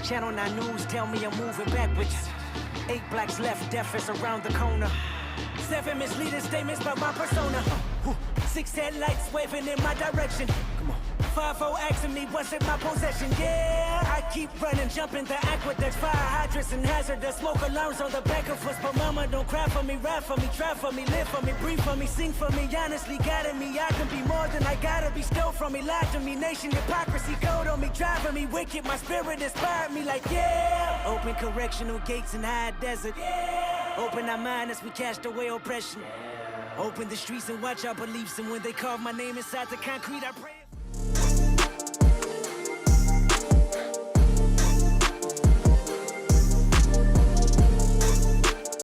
Channel 9 News tell me I'm moving backwards. 8 blacks left, death is around the corner. 7 misleading statements about my persona. 6 headlights waving in my direction. Come on. 5-0 asking me what's in my possession. Yeah, I keep running, jumping the aqueducts, fire hydrants and hazardous smoke alarms on the back of us. But mama, don't cry for me, ride for me, try for me, live for me, breathe for me, sing for me. Honestly, guiding me, I can be more than I gotta be. Stole from me, lied to me, nation hypocrisy, code on me, driving me wicked. My spirit inspired me like yeah. Open correctional gates in high desert. Yeah. Open our mind as we cast away oppression. Open the streets and watch our beliefs. And when they carve my name inside the concrete, I pray.